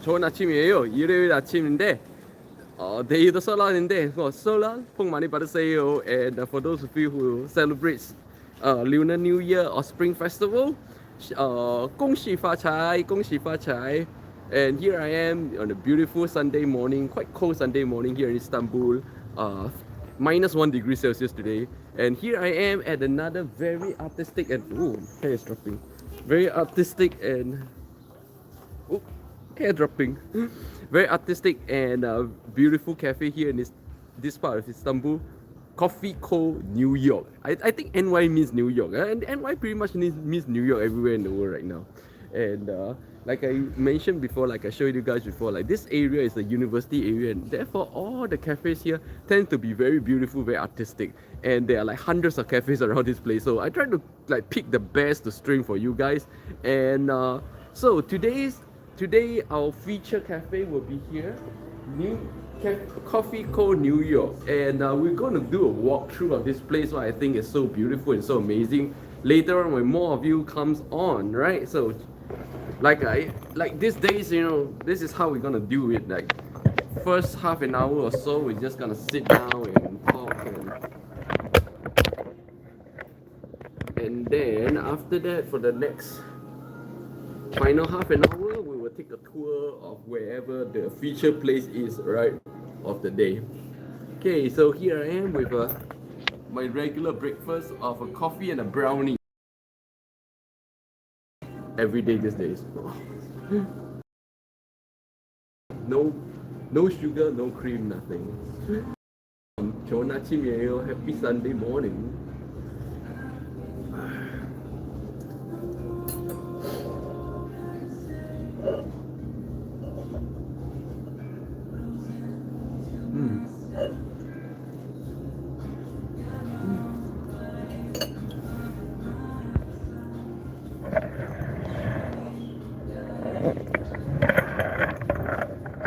좋은 아침이에요. 일요일 아침인데 내일도 설날인데 설날 복 많이 받으세요. And for those of you who celebrate Lunar New Year or Spring Festival, 恭喜发财, And here I am on a beautiful Sunday morning, quite cold Sunday morning here in Istanbul. -1 degree Celsius today. And here I am at another very artistic and hair is dropping. Very artistic and hair dropping. Very artistic and beautiful cafe here in this part of Istanbul. Coffee Co. New York. I think NY means New York, and NY pretty much means New York everywhere in the world right now. And like I mentioned before, like I showed you guys before, like this area is a university area, and therefore all the cafes here tend to be very beautiful, very artistic. And there are like hundreds of cafes around this place, so I try to like pick the best to stream for you guys. And so today our feature cafe will be here, Coffee Co. New York, and we're going to do a walkthrough of this place. What I think is so beautiful and so amazing. Later on, when more of you comes on, right? So, like these days, this is how we're gonna do it. Like, first half an hour or so, we're just gonna sit down and talk, and then after that, for the next final half an hour, we will take a tour of wherever the feature place is, right, of the day. Okay, so here I am with my regular breakfast of a coffee and a brownie. Every day these days. No sugar, no cream, nothing. 좋은 아침이에요. Happy Sunday morning.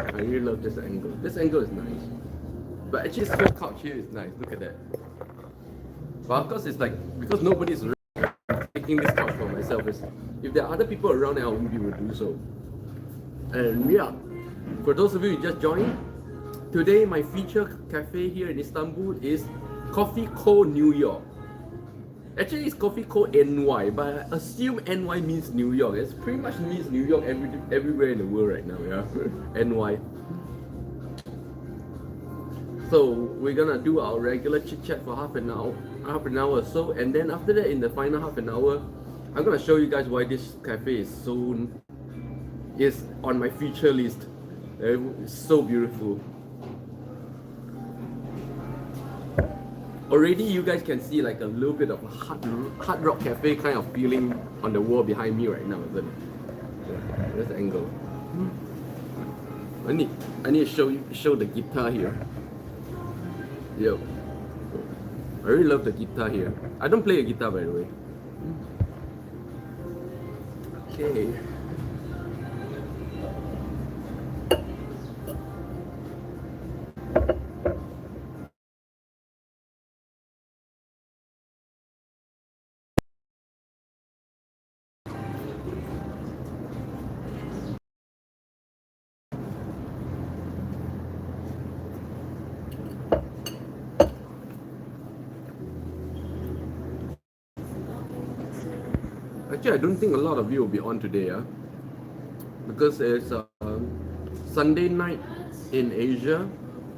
I really love this angle. This angle is nice. But actually this whole couch here is nice. Look at that. But of course it's like, because nobody's taking this couch for myself. If there are other people around, I won't be able to do so. And yeah, for those of you who just joined, today my feature cafe here in Istanbul is Coffee Co. New York. Actually, it's Coffee Co. NY, but I assume NY means New York. It pretty much means New York everywhere in the world right now, yeah? NY. So we're gonna do our regular chit chat for half an hour or so, and then after that, in the final half an hour, I'm gonna show you guys why this cafe is on my feature list. It's so beautiful. Already you guys can see like a little bit of a hard rock cafe kind of feeling on the wall behind me right now, isn't it? Yeah, that's the angle. I need to show the guitar here. Yo, I really love the guitar here. I don't play a guitar, by the way. Okay. Actually, I don't think a lot of you will be on today, because it's Sunday night in Asia,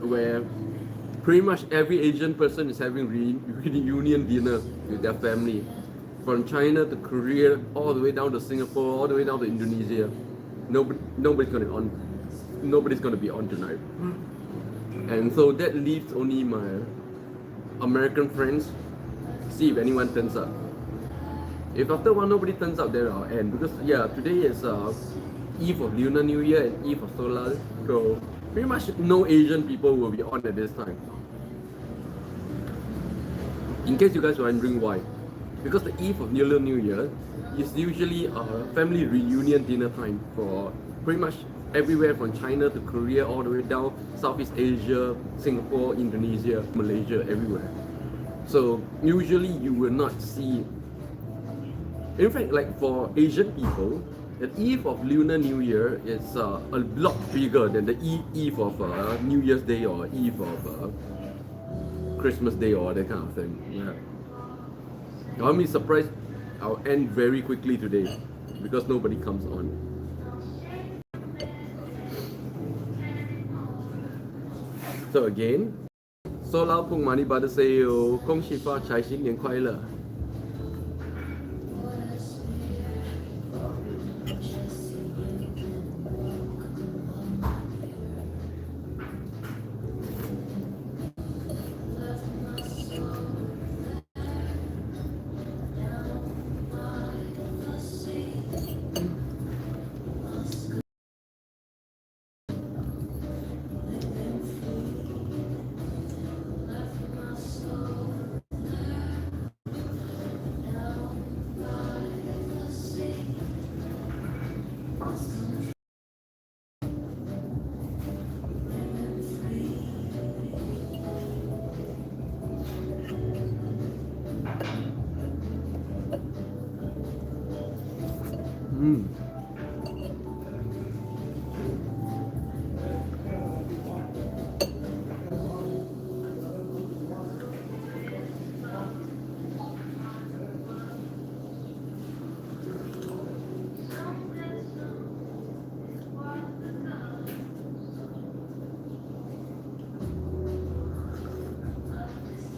where pretty much every Asian person is having reunion dinner with their family, from China to Korea, all the way down to Singapore, all the way down to Indonesia. Nobody's gonna be on tonight, and so that leaves only my American friends. See if anyone turns up. If after a while nobody turns up, then I'll end, because yeah, today is Eve of Lunar New Year and Eve of Solar, so pretty much no Asian people will be on at this time. In case you guys are wondering why, because the Eve of Lunar New Year is usually a family reunion dinner time for pretty much everywhere from China to Korea, all the way down Southeast Asia, Singapore, Indonesia, Malaysia, everywhere. So usually you will not see. In fact, like for Asian people, The eve of Lunar New Year is a lot bigger than the eve of New Year's Day or eve of Christmas Day or that kind of thing. Yeah. I'm surprised I'll end very quickly today because nobody comes on. So again, 收老公马尼巴的 CEO，恭喜发财，新年快乐。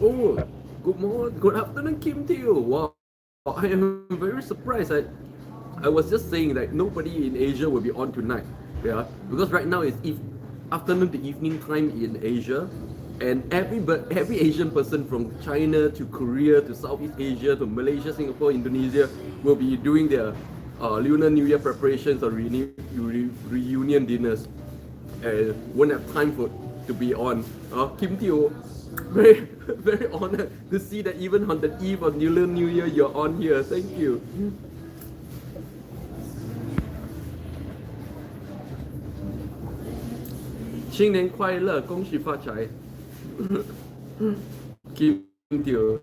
Oh, good morning, good afternoon, Kim Teo. Wow, I am very surprised. I was just saying that nobody in Asia will be on tonight. Yeah, because right now it's afternoon to evening time in Asia, and every Asian person from China to Korea to Southeast Asia to Malaysia, Singapore, Indonesia will be doing their Lunar New Year preparations or reunion dinners, and won't have time to be on. Kim Teo, very very honored to see that even on the eve of Lunar New Year you're on here. Thank you. 新年快乐，恭喜发财。Kim Teo,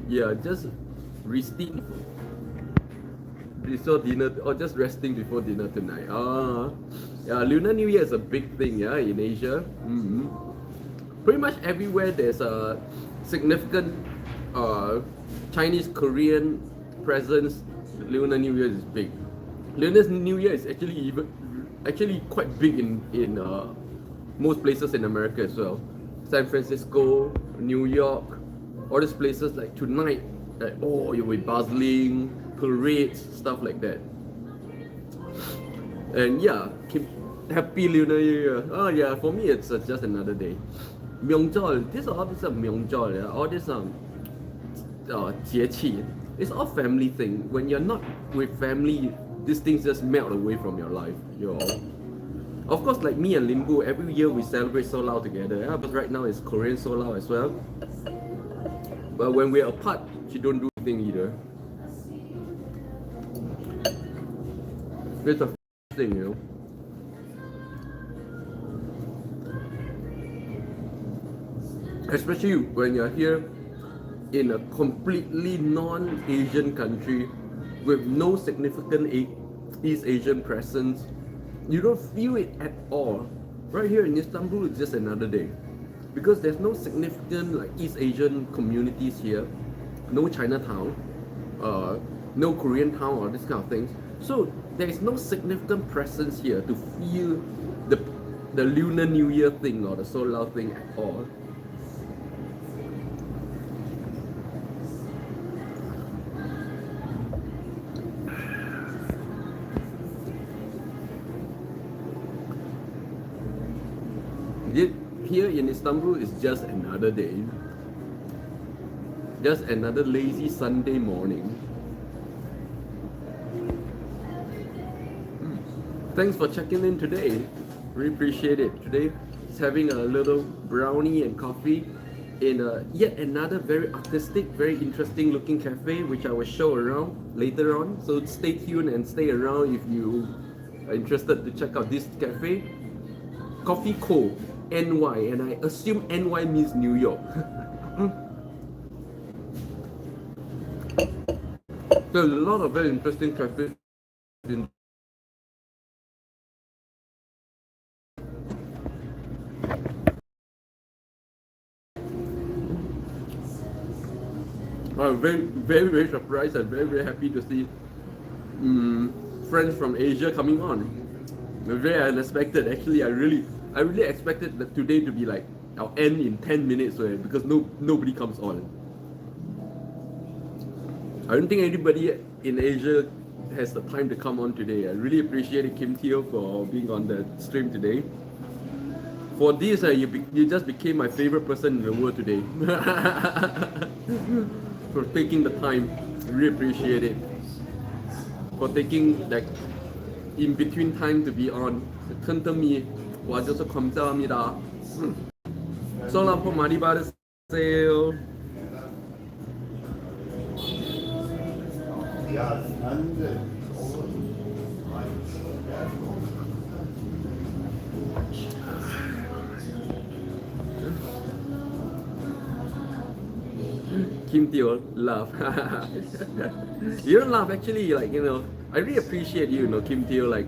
yeah, just resting before dinner or just resting before dinner tonight. Yeah, Lunar New Year is a big thing, yeah, in Asia. Pretty much everywhere there's a significant Chinese Korean presence. Lunar New Year is big. Lunar New Year is actually quite big in most places in America as well. San Francisco, New York, all these places like tonight, you'll be bustling, parades, stuff like that. And yeah, happy Lunar New Year. Oh yeah, for me it's just another day. Myeongjeol, all these are Myeongjeol, yeah? All these 节气, it's all family thing. When you're not with family, these things just melt away from your life. Of course, like me and Limpeh, every year we celebrate Solao together. Yeah? But right now it's Korean Solao as well. But when we're apart, she don't do anything either. It's a thing, you know. Especially when you're here in a completely non-Asian country with no significant East Asian presence, you don't feel it at all. Right here in Istanbul, it's just another day. Because there's no significant like East Asian communities here, no Chinatown, no Korean town or this kind of things. So there is no significant presence here to feel the Lunar New Year thing or the Solao thing at all. Here in Istanbul is just another day, just another lazy Sunday morning. Thanks for checking in today. Really appreciate it. Today is having a little brownie and coffee in yet another very artistic, very interesting looking cafe, which I will show around later on. So stay tuned and stay around if you are interested to check out this cafe. Coffee Co. NY, and I assume NY means New York. There's a lot of very interesting cafes in I'm very surprised and very happy to see friends from Asia coming on. Very unexpected. Actually, I really expected that today to be like I'll end in 10 minutes because nobody comes on. I don't think anybody in Asia has the time to come on today. I really appreciate Kim Teo for being on the stream today. For this, you just became my favorite person in the world today. For taking the time, really appreciate it. For taking like in between time to be on. 큰텀이 와줘서 감사합니다. 솔라포 많이 받으세요. Kim Teo, laugh. You don't laugh actually, like, you know, I really appreciate you, you know, Kim Teo, like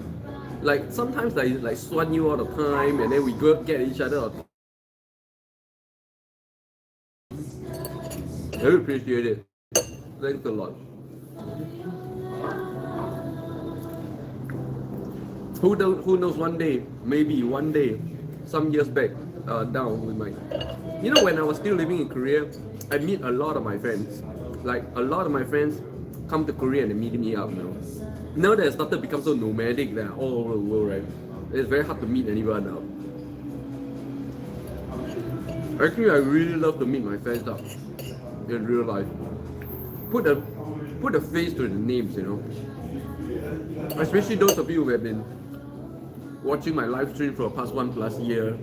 sometimes I like swan you all the time and then we go get each other. I really appreciate it. Thanks a lot. Who knows, one day, maybe one day, some years back, down with my, you know, when I was still living in Korea, I meet a lot of my friends. Like a lot of my friends come to Korea and they meet me up, you know. Now that I started to become so nomadic that all over the world, right? It's very hard to meet anyone now. Actually, I really love to meet my friends up in real life. Put a face to the names, you know. Especially those of you who have been watching my live stream for the past 1+ year.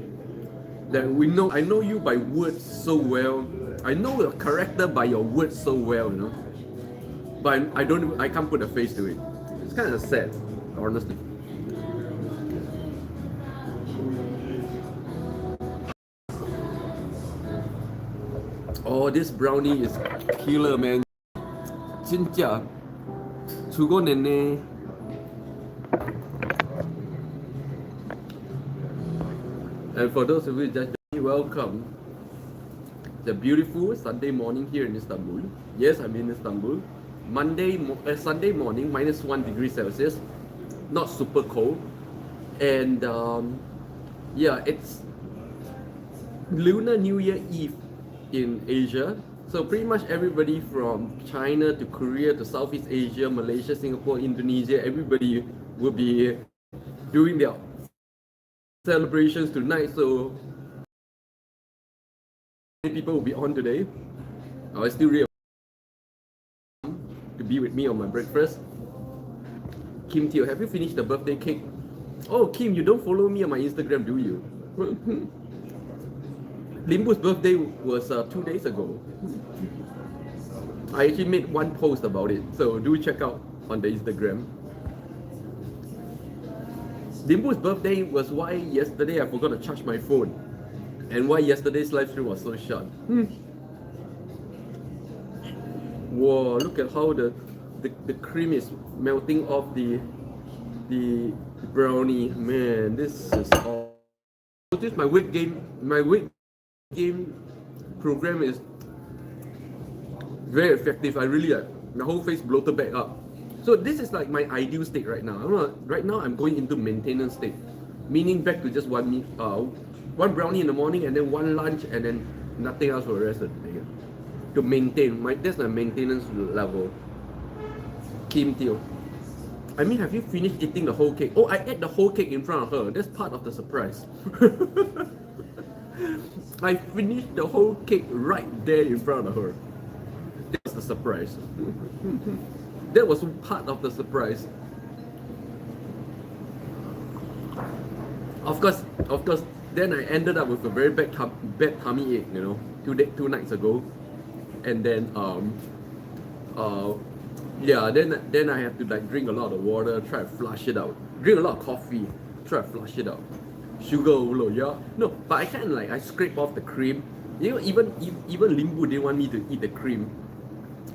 That I know you by words so well. I know your character by your words so well, you know. But I can't put a face to it. It's kind of sad, honestly. Oh, this brownie is killer, man. 진짜 죽어냈네. And for those of you just welcome. It's a beautiful Sunday morning here in Istanbul. Yes, I'm in Istanbul. Sunday morning, -1 degree Celsius. Not super cold. And yeah, it's Lunar New Year Eve in Asia. So pretty much everybody from China to Korea to Southeast Asia, Malaysia, Singapore, Indonesia, everybody will be doing their celebrations tonight. So many people will be on today. I still really to be with me on my breakfast. Kim Teo, have you finished the birthday cake? Oh, Kim, you don't follow me on my Instagram, do you? Limpeh's birthday was 2 days ago. I actually made one post about it, so do check out on the Instagram. Limpeh's birthday was why yesterday I forgot to charge my phone, and why yesterday's live stream was so short. Whoa! Look at how the cream is melting off the brownie. Man, this is all. Notice my weight gain program is very effective. I really my whole face bloated back up. So this is like my ideal state right now. Right now I'm going into maintenance state, meaning back to just one brownie in the morning and then one lunch and then nothing else for the rest of the day. To maintain that's my maintenance level. Kim Teo, I mean, have you finished eating the whole cake? Oh, I ate the whole cake in front of her. That's part of the surprise. I finished the whole cake right there in front of her. That's the surprise. That was part of the surprise. Of course. Then I ended up with a very bad tummy ache, you know, 2 nights ago, and then yeah, then I have to like drink a lot of water, try to flush it out. Drink a lot of coffee, try to flush it out. Sugar overload, yeah. No, but I kind of like I scrape off the cream. You know, even Limpeh didn't want me to eat the cream.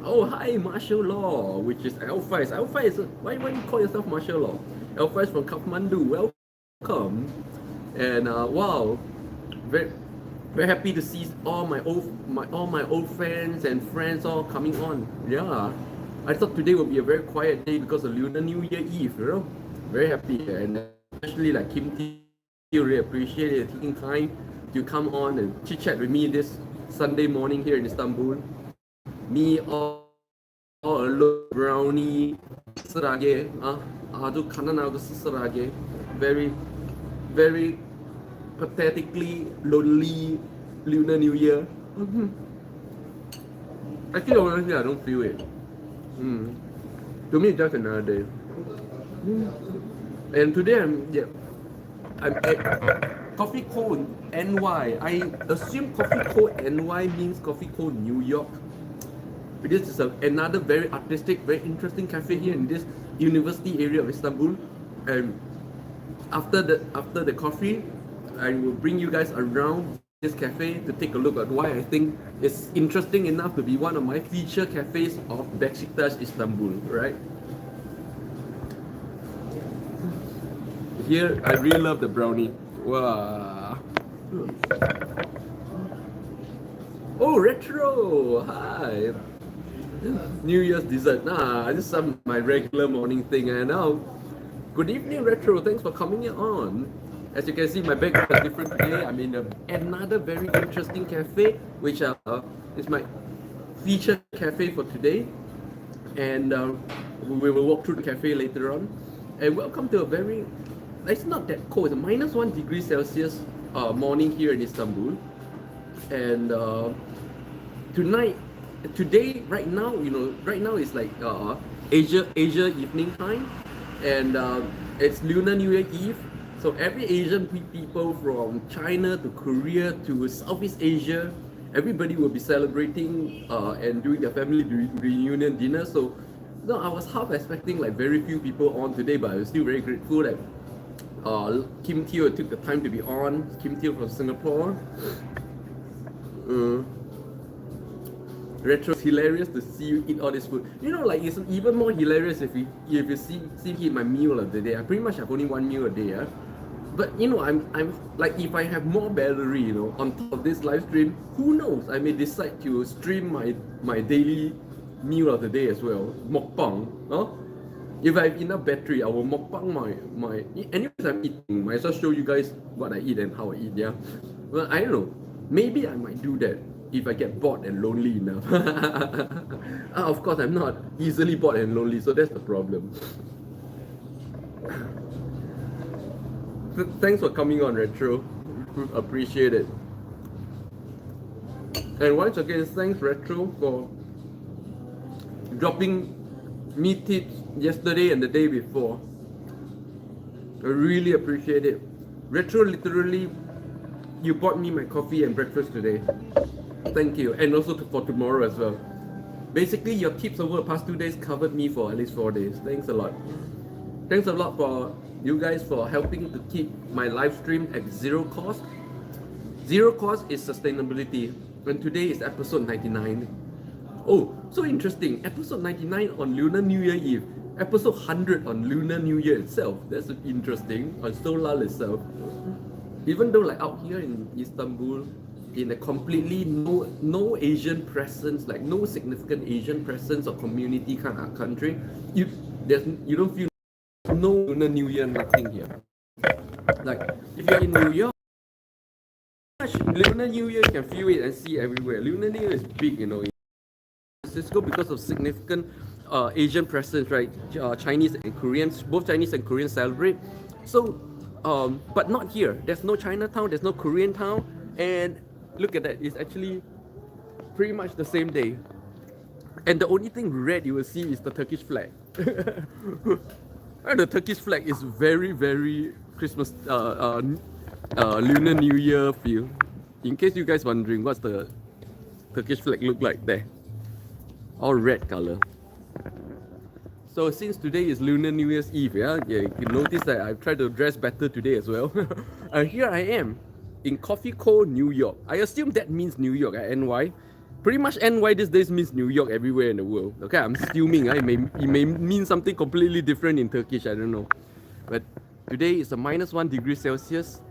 Oh, hi, martial law, which is Alpha. Alpha is why do you call yourself martial law? Alpha is from Kathmandu. Welcome, and wow, very very happy to see all my old friends and friends all coming on. Yeah, I thought today would be a very quiet day because of Lunar New Year Eve. You know, very happy, and especially like Kim T, really appreciate it taking time to come on and chit chat with me this Sunday morning here in Istanbul. Me all alone, brownie, 쓸쓸하게, 아주 가난하고 쓸쓸하게, very very pathetically lonely Lunar New Year. Actually, honestly, I don't feel it. To me, it's just another day. And today, I'm at Coffee Co. NY. I assume Coffee Co. NY means Coffee Co. New York. This is another very artistic, very interesting cafe here in this university area of Istanbul. And after the coffee, I will bring you guys around this cafe to take a look at why I think it's interesting enough to be one of my feature cafes of Beşiktaş, Istanbul, right? Here, I really love the brownie. Wow. Oh, Retro! Hi! New Year's dessert. This is my regular morning thing. And now, good evening, Retro. Thanks for coming on. As you can see, my background is different today. I'm in another very interesting cafe, which is my feature cafe for today. And we will walk through the cafe later on. And welcome to a very, it's not that cold, it's a -1 degree Celsius morning here in Istanbul. And today, right now, right now it's like Asia evening time, and it's Lunar New Year Eve. So every Asian people from China to Korea to Southeast Asia, everybody will be celebrating and doing their family reunion dinner. So no, I was half expecting like very few people on today, but I was still very grateful that Kim Teo took the time to be on. Kim Teo from Singapore. Retro, it's hilarious to see you eat all this food. You know, like it's even more hilarious if you see me eat my meal of the day. I pretty much have only one meal a day, yeah. But you know, I'm like, if I have more battery, you know, on top of this live stream, who knows? I may decide to stream my daily meal of the day as well. Mukbang, huh? If I have enough battery, I will mukbang my. Anyways, I'm eating. Might as well show you guys what I eat and how I eat. Yeah. Well, I don't know. Maybe I might do that if I get bored and lonely enough. Of course, I'm not easily bored and lonely, so that's the problem. Thanks for coming on, Retro. Appreciate it. And once again, thanks, Retro, for dropping me tips yesterday and the day before. I really appreciate it. Retro, literally, you bought me my coffee and breakfast today. Thank you, and also for tomorrow as well. Basically, your tips over the past 2 days covered me for at least 4 days. Thanks a lot. Thanks a lot for you guys for helping to keep my live stream at zero cost. Zero cost is sustainability. And today is episode 99. Oh, so interesting. Episode 99 on Lunar New Year Eve. Episode 100 on Lunar New Year itself. That's interesting. On Solal itself. Even though like out here in Istanbul, in a completely no Asian presence, like no significant Asian presence or community kind of country, you don't feel no Lunar New Year, nothing here. Like if you're in New York, Lunar New Year you can feel it and see everywhere. Lunar New Year is big, you know. In Cisco because of significant Asian presence, right? Chinese and Koreans, both Chinese and Koreans celebrate. So, but not here. There's no Chinatown, there's no Korean town, and look at that. It's actually pretty much the same day. And the only thing red you will see is the Turkish flag. And the Turkish flag is very, very Christmas, Lunar New Year feel. In case you guys wondering, what's the Turkish flag look like there? All red color. So since today is Lunar New Year's Eve, yeah, you can notice that I've tried to dress better today as well. And here I am in Coffee Co. New York. I assume that means New York at NY. Pretty much NY these days means New York everywhere in the world. Okay, I'm assuming it may mean something completely different in Turkish, I don't know. But today is a -1 degree Celsius,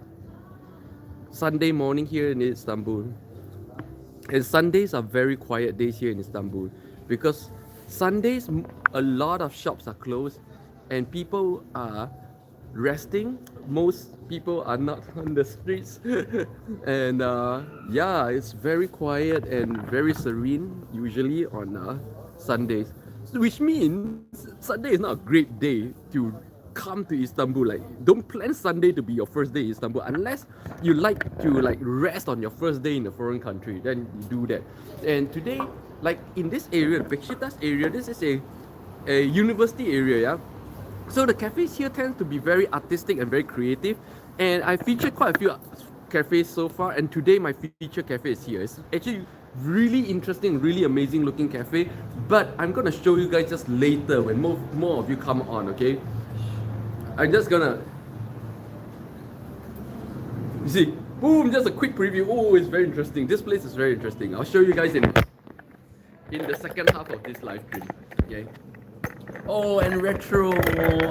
Sunday morning here in Istanbul. And Sundays are very quiet days here in Istanbul because Sundays a lot of shops are closed and people are resting. Most people are not on the streets, and yeah, it's very quiet and very serene usually on Sundays. So which means Sunday is not a great day to come to Istanbul. Like, don't plan Sunday to be your first day in Istanbul unless you like to like rest on your first day in a foreign country. Then you do that. And today, like in this area, the Beşiktaş area, this is a university area, yeah. So the cafes here tend to be very artistic and very creative, and I featured quite a few cafes so far, and today my feature cafe is here. It's actually really interesting, really amazing looking cafe, but I'm gonna show you guys just later when more of you come on, okay? I'm just gonna, you see, boom, just a quick preview. Oh, it's very interesting. This place is very interesting. I'll show you guys in the second half of this live stream, okay? Oh, and Retro.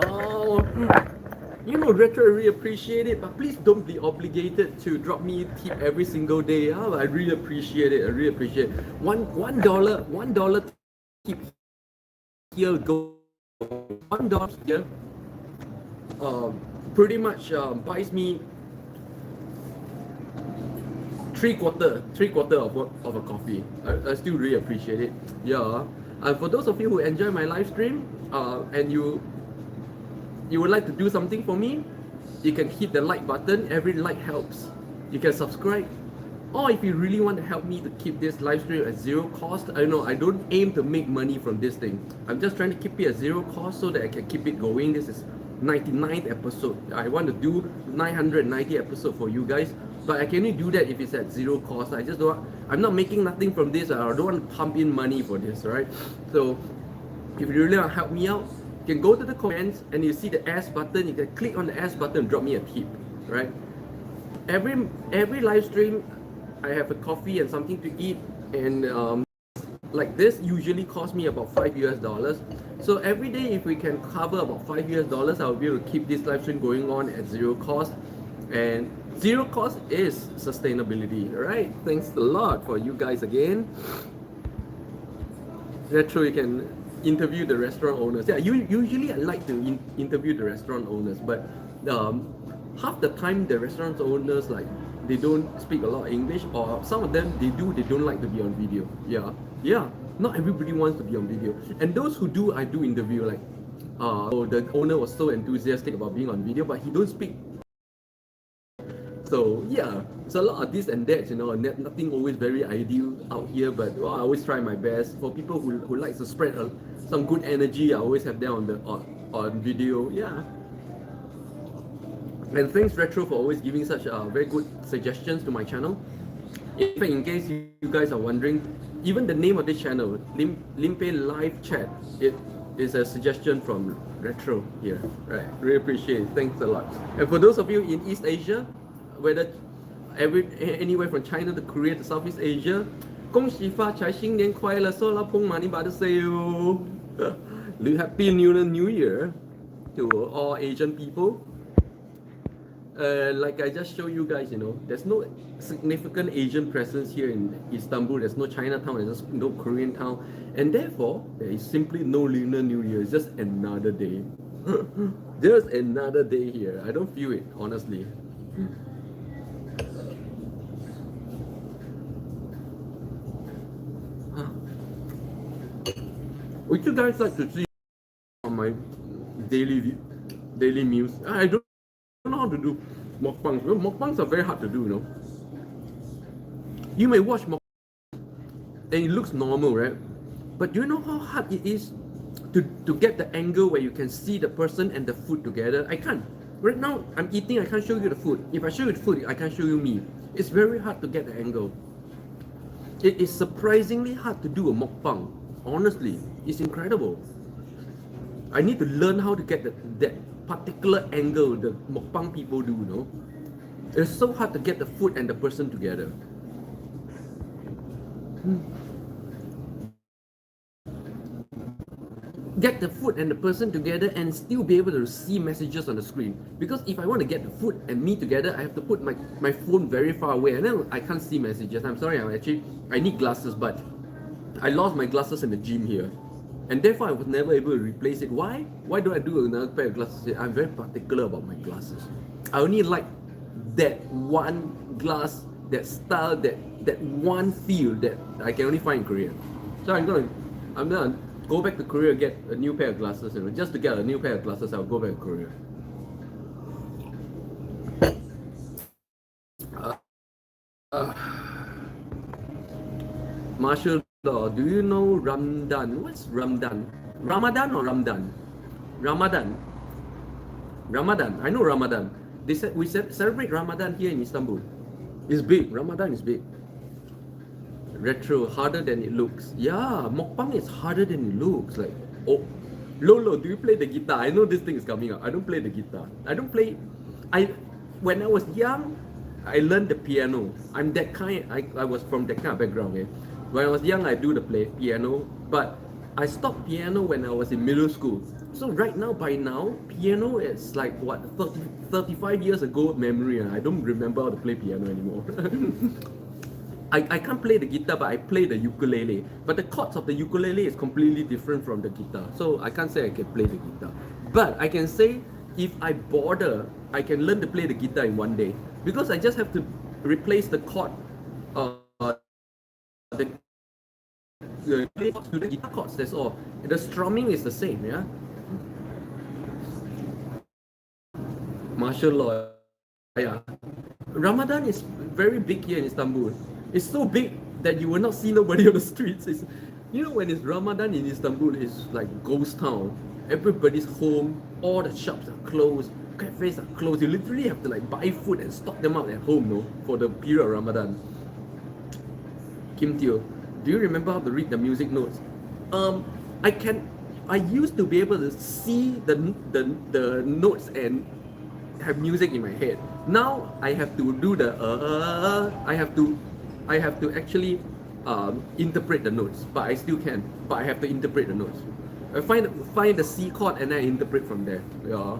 Oh, you know, Retro, I really appreciate it, but please don't be obligated to drop me tip every single day. Oh, I really appreciate it. I really appreciate it. $1 tip here go. $1 here. Pretty much buys me three quarter of a coffee. I still really appreciate it. Yeah. For those of you who enjoy my live stream, and you would like to do something for me, you can hit the like button. Every like helps. You can subscribe. Or if you really want to help me to keep this live stream at zero cost, I know I don't aim to make money from this thing. I'm just trying to keep it at zero cost so that I can keep it going. This is 99th episode. I want to do 990 episode for you guys, but I can only do that if it's at zero cost. I just don't. I'm not making nothing from this. I don't want to pump in money for this, right? So if you really want to help me out, you can go to the comments and you see the S button. You can click on the S button and drop me a tip, right? Every live stream, I have a coffee and something to eat, and like this usually costs me about $5 US. So every day, if we can cover about $5 US, I'll be able to keep this live stream going on at zero cost. And zero cost is sustainability, right? Thanks a lot for you guys again. Retro, you can interview the restaurant owners. Yeah, usually I like to interview the restaurant owners, but half the time the restaurant owners, like, they don't speak a lot of English, or some of them they don't like to be on video. Yeah, not everybody wants to be on video, and those who do, I do interview. Like, the owner was so enthusiastic about being on video, but he don't speak. So yeah, it's a lot of this and that, you know, and nothing always very ideal out here, but well, I always try my best. For people who like to spread some good energy, I always have them on video. Yeah. And thanks Retro for always giving such very good suggestions to my channel. In fact, in case you guys are wondering, even the name of this channel, Limpeh Live Chat, it is a suggestion from Retro here. Right, really appreciate it. Thanks a lot. And for those of you in East Asia, whether anywhere from China to Korea to Southeast Asia, 恭喜发财，新年快乐，收了捧满你把的 sale. Happy New Year to all Asian people. Like I just showed you guys, you know, there's no significant Asian presence here in Istanbul. There's no Chinatown, there's no Korean town, and therefore there is simply no Lunar New Year. It's just another day. Just another day here. I don't feel it, honestly. Would you guys like to see on my daily meals? I don't know how to do mukbangs. Well, mukbangs are very hard to do, you know. You may watch mukbangs and it looks normal, right? But do you know how hard it is to get the angle where you can see the person and the food together? I can't. Right now, I'm eating, I can't show you the food. If I show you the food, I can't show you me. It's very hard to get the angle. It is surprisingly hard to do a mukbang. Honestly, it's incredible. I need to learn how to get that particular angle the mukbang people do, you know. It's so hard to get the food and the person together. get the food and the person together and still be able to see messages on the screen. Because if I want to get the food and me together, I have to put my phone very far away and then I can't see messages. I'm sorry, I need glasses, but I lost my glasses in the gym here. And therefore I was never able to replace it. Why? Why do I do another pair of glasses? I'm very particular about my glasses. I only like that one glass, that style, that one feel that I can only find in Korea. So I'm gonna go back to Korea, get a new pair of glasses. Just to get a new pair of glasses, I'll go back to Korea. Marshall, do you know Ramadan? What's Ramadan? Ramadan or Ramadan? Ramadan. Ramadan. I know Ramadan. They said we celebrate Ramadan here in Istanbul. It's big. Ramadan is big. Retro, harder than it looks. Yeah, mukbang is harder than it looks. Like, oh, Lolo, do you play the guitar? I know this thing is coming up. I don't play the guitar. When I was young, I learned the piano. I'm that kind. I was from that kind of background. Okay? When I was young, I do the piano, but I stopped piano when I was in middle school. So right now, by now, piano is like what 35 years ago memory. I don't remember how to play piano anymore. I can't play the guitar, but I play the ukulele. But the chords of the ukulele is completely different from the guitar. So I can't say I can play the guitar. But I can say if I bother, I can learn to play the guitar in one day. Because I just have to replace the chord, the to the guitar chords, that's all. The strumming is the same, yeah? Martial law, yeah. Ramadan is very big here in Istanbul. It's so big that you will not see nobody on the streets. You know, when it's Ramadan in Istanbul, it's like ghost town. Everybody's home, all the shops are closed, cafes are closed. You literally have to like buy food and stock them out at home, no, for the period of Ramadan. Kim Teo, do you remember how to read the music notes? I used to be able to see the notes and have music in my head. Now I have to do the I have to actually interpret the notes, but I still can. But I have to interpret the notes. I find the C chord and I interpret from there. Yeah.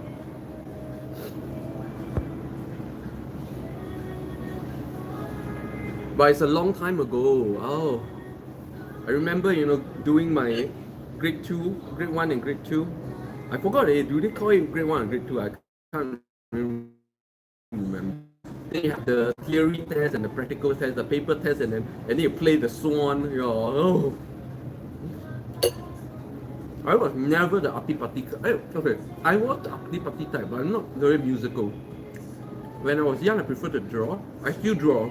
But it's a long time ago. Oh, I remember, doing my grade 1 and grade 2. I forgot it. Do they call it grade 1 and grade 2? I can't remember. Then you have the theory test and the practical test, the paper test, and then you play the swan. Oh. I was never the arty-party. Okay, I was the arty-party type, but I'm not very musical. When I was young, I preferred to draw. I still draw.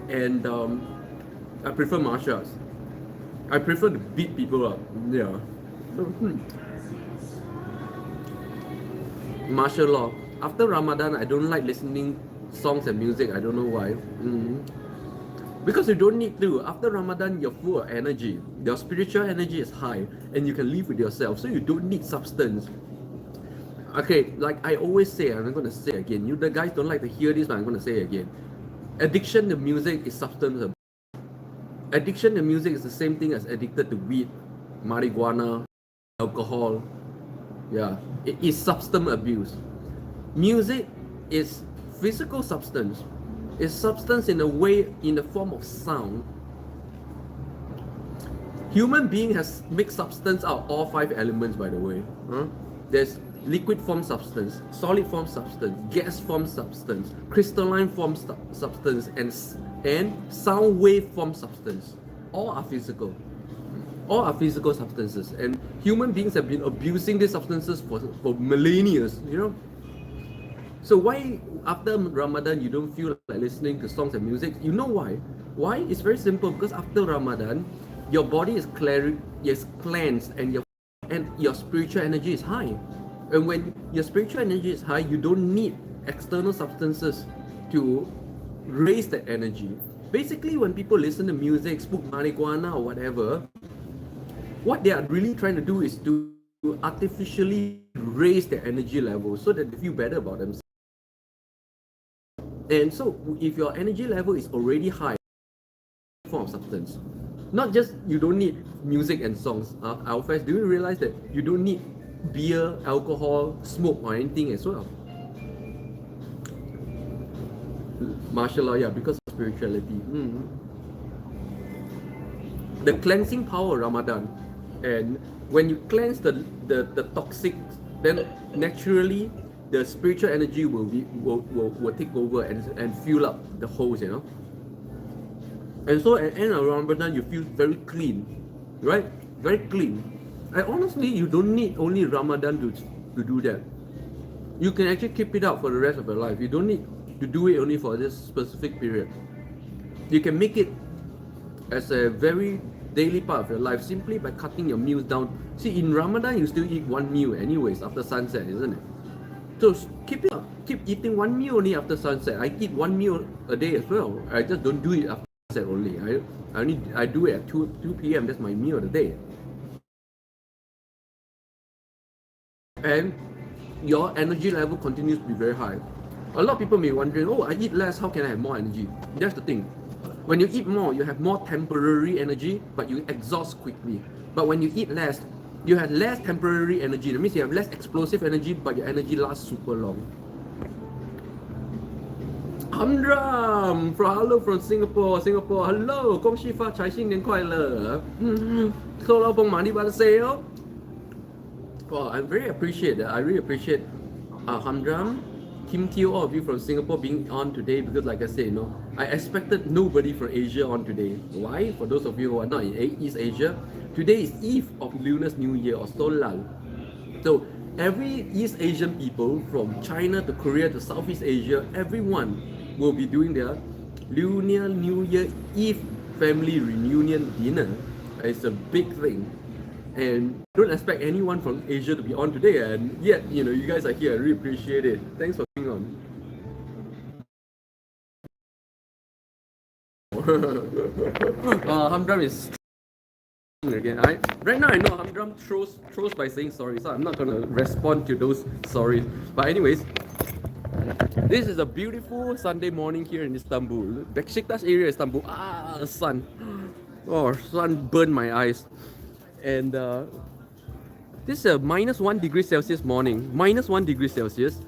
And I prefer martial arts. I prefer to beat people up. Yeah. Martial law. After Ramadan, I don't like listening songs and music. I don't know why. Because you don't need to. After Ramadan, you're full of energy. Your spiritual energy is high, and you can live with yourself. So you don't need substance. Okay, like I always say, I'm going to say again. You the guys don't like to hear this, but I'm going to say again. Addiction to music is substance abuse. Addiction to music is the same thing as addicted to weed, marijuana, alcohol. Yeah, it is substance abuse. Music is physical substance. It's substance in a way, in the form of sound. Human being has mixed substance out of all 5 elements, by the way. There's liquid form substance, solid form substance, gas form substance, crystalline form substance, and sound wave form substance. All are physical. All are physical substances, and human beings have been abusing these substances for millennia. So why after Ramadan you don't feel like listening to songs and music? You know why? Why? It's very simple. Because after Ramadan, your body is cleansed, and your spiritual energy is high. And when your spiritual energy is high, you don't need external substances to raise that energy. Basically, when people listen to music, smoke marijuana or whatever, what they are really trying to do is to artificially raise their energy level so that they feel better about themselves. And so, if your energy level is already high, form of substance. not just you don't need music and songs. Our fans, do you realize that you don't need beer, alcohol, smoke, or anything as well? Martial law, yeah, because of spirituality. The cleansing power of Ramadan, and when you cleanse the toxic, then naturally the spiritual energy will take over and fill up the holes, you know. And so at the end of Ramadan, you feel very clean, right? Very clean. And honestly, you don't need only Ramadan to do that. You can actually keep it up for the rest of your life. You don't need to do it only for this specific period. You can make it as a very daily part of your life simply by cutting your meals down. See, in Ramadan, you still eat one meal anyways after sunset, isn't it? So keep it up. Keep eating one meal only after sunset. I eat one meal a day as well. I just don't do it after sunset only. I do it at 2 p.m. That's my meal of the day. And your energy level continues to be very high. A lot of people may be wondering, oh, I eat less, how can I have more energy? That's the thing. When you eat more, you have more temporary energy, but you exhaust quickly. But when you eat less, you have less temporary energy. That means you have less explosive energy, but your energy lasts super long. Hamdram from Singapore. Hello, 恭喜发财，新年快乐。收到丰马利巴的 sale. Well, I really appreciate that. I really appreciate Hamdram, Kim Teo, all of you from Singapore being on today, because like I said, you know, I expected nobody from Asia on today. Why? For those of you who are not in East Asia, today is Eve of Lunar New Year or Solal. So every East Asian people from China to Korea to Southeast Asia, everyone will be doing their Lunar New Year Eve family reunion dinner. It's a big thing. And don't expect anyone from Asia to be on today, and yet, you know, you guys are here. I really appreciate it. Thanks for being on. Hamdram is again. Right now I know Hamdram throws by saying sorry, so I'm not gonna respond to those sorries. But anyways, this is a beautiful Sunday morning here in Istanbul. Beşiktaş area, Istanbul. Sun. Oh, sun burned my eyes. And this is a -1 degree Celsius morning, -1 degree Celsius,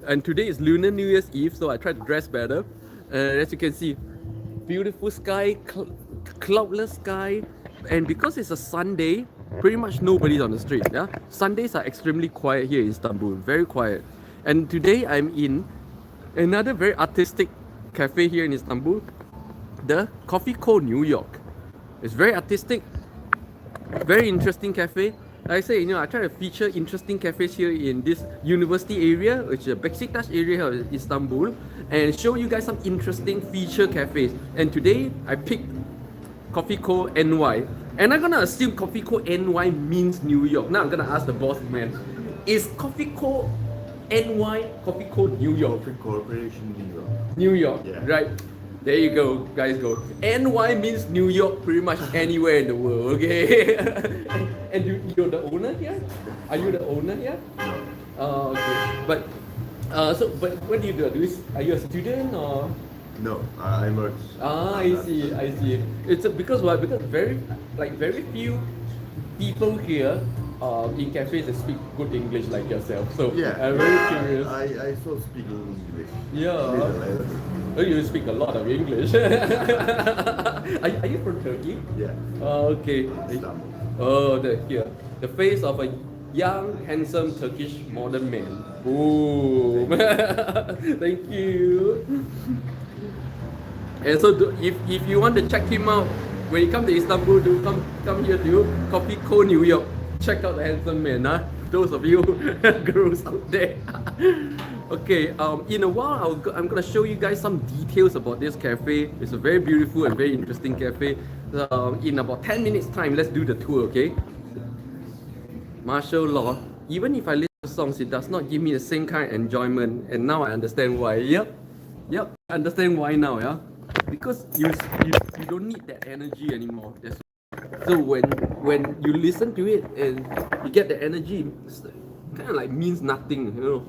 and today is Lunar New Year's Eve, so I tried to dress better. As you can see, beautiful sky, cloudless sky, and because it's a Sunday, pretty much nobody's on the street. Yeah, Sundays are extremely quiet here in Istanbul, very quiet. And today I'm in another very artistic cafe here in Istanbul, the Coffee Co. New York. It's very artistic. Very interesting cafe. Like I say, you know, I try to feature interesting cafes here in this university area, which is the Beşiktaş area of Istanbul, and show you guys some interesting feature cafes. And today I picked Coffee Co. NY, and I'm gonna assume Coffee Co. NY means New York. Now I'm gonna ask the boss man, is Coffee Co. NY Coffee Co. New York? Coffee Corporation New York. New York, yeah. Right? There you go, guys. Go. NY means New York, pretty much anywhere in the world. Okay. And you're the owner here? Are you the owner here? No. Okay. But but what do you do? Are you a student or? No, I work. I see. It's because what? Because very few people here in cafes that speak good English like yourself. So yeah, I'm very curious. I still speak English. Yeah. Oh, you speak a lot of English. Are you from Turkey? Yeah. Okay. Istanbul. Oh, the face of a young, handsome Turkish modern man. Boom. Thank you. And so, if you want to check him out, when you come to Istanbul, do come here to Coffee Co. New York. Check out the handsome man, huh? Those of you girls out there. Okay, in a while I'm gonna show you guys some details about this cafe. It's a very beautiful and very interesting cafe. In about 10 minutes time, let's do the tour, okay? Martial law. Even if I listen to songs, it does not give me the same kind of enjoyment. And now I understand why. Yep, I understand why now, yeah? Because you don't need that energy anymore. So when you listen to it and you get the energy, it's kind of like means nothing, you know.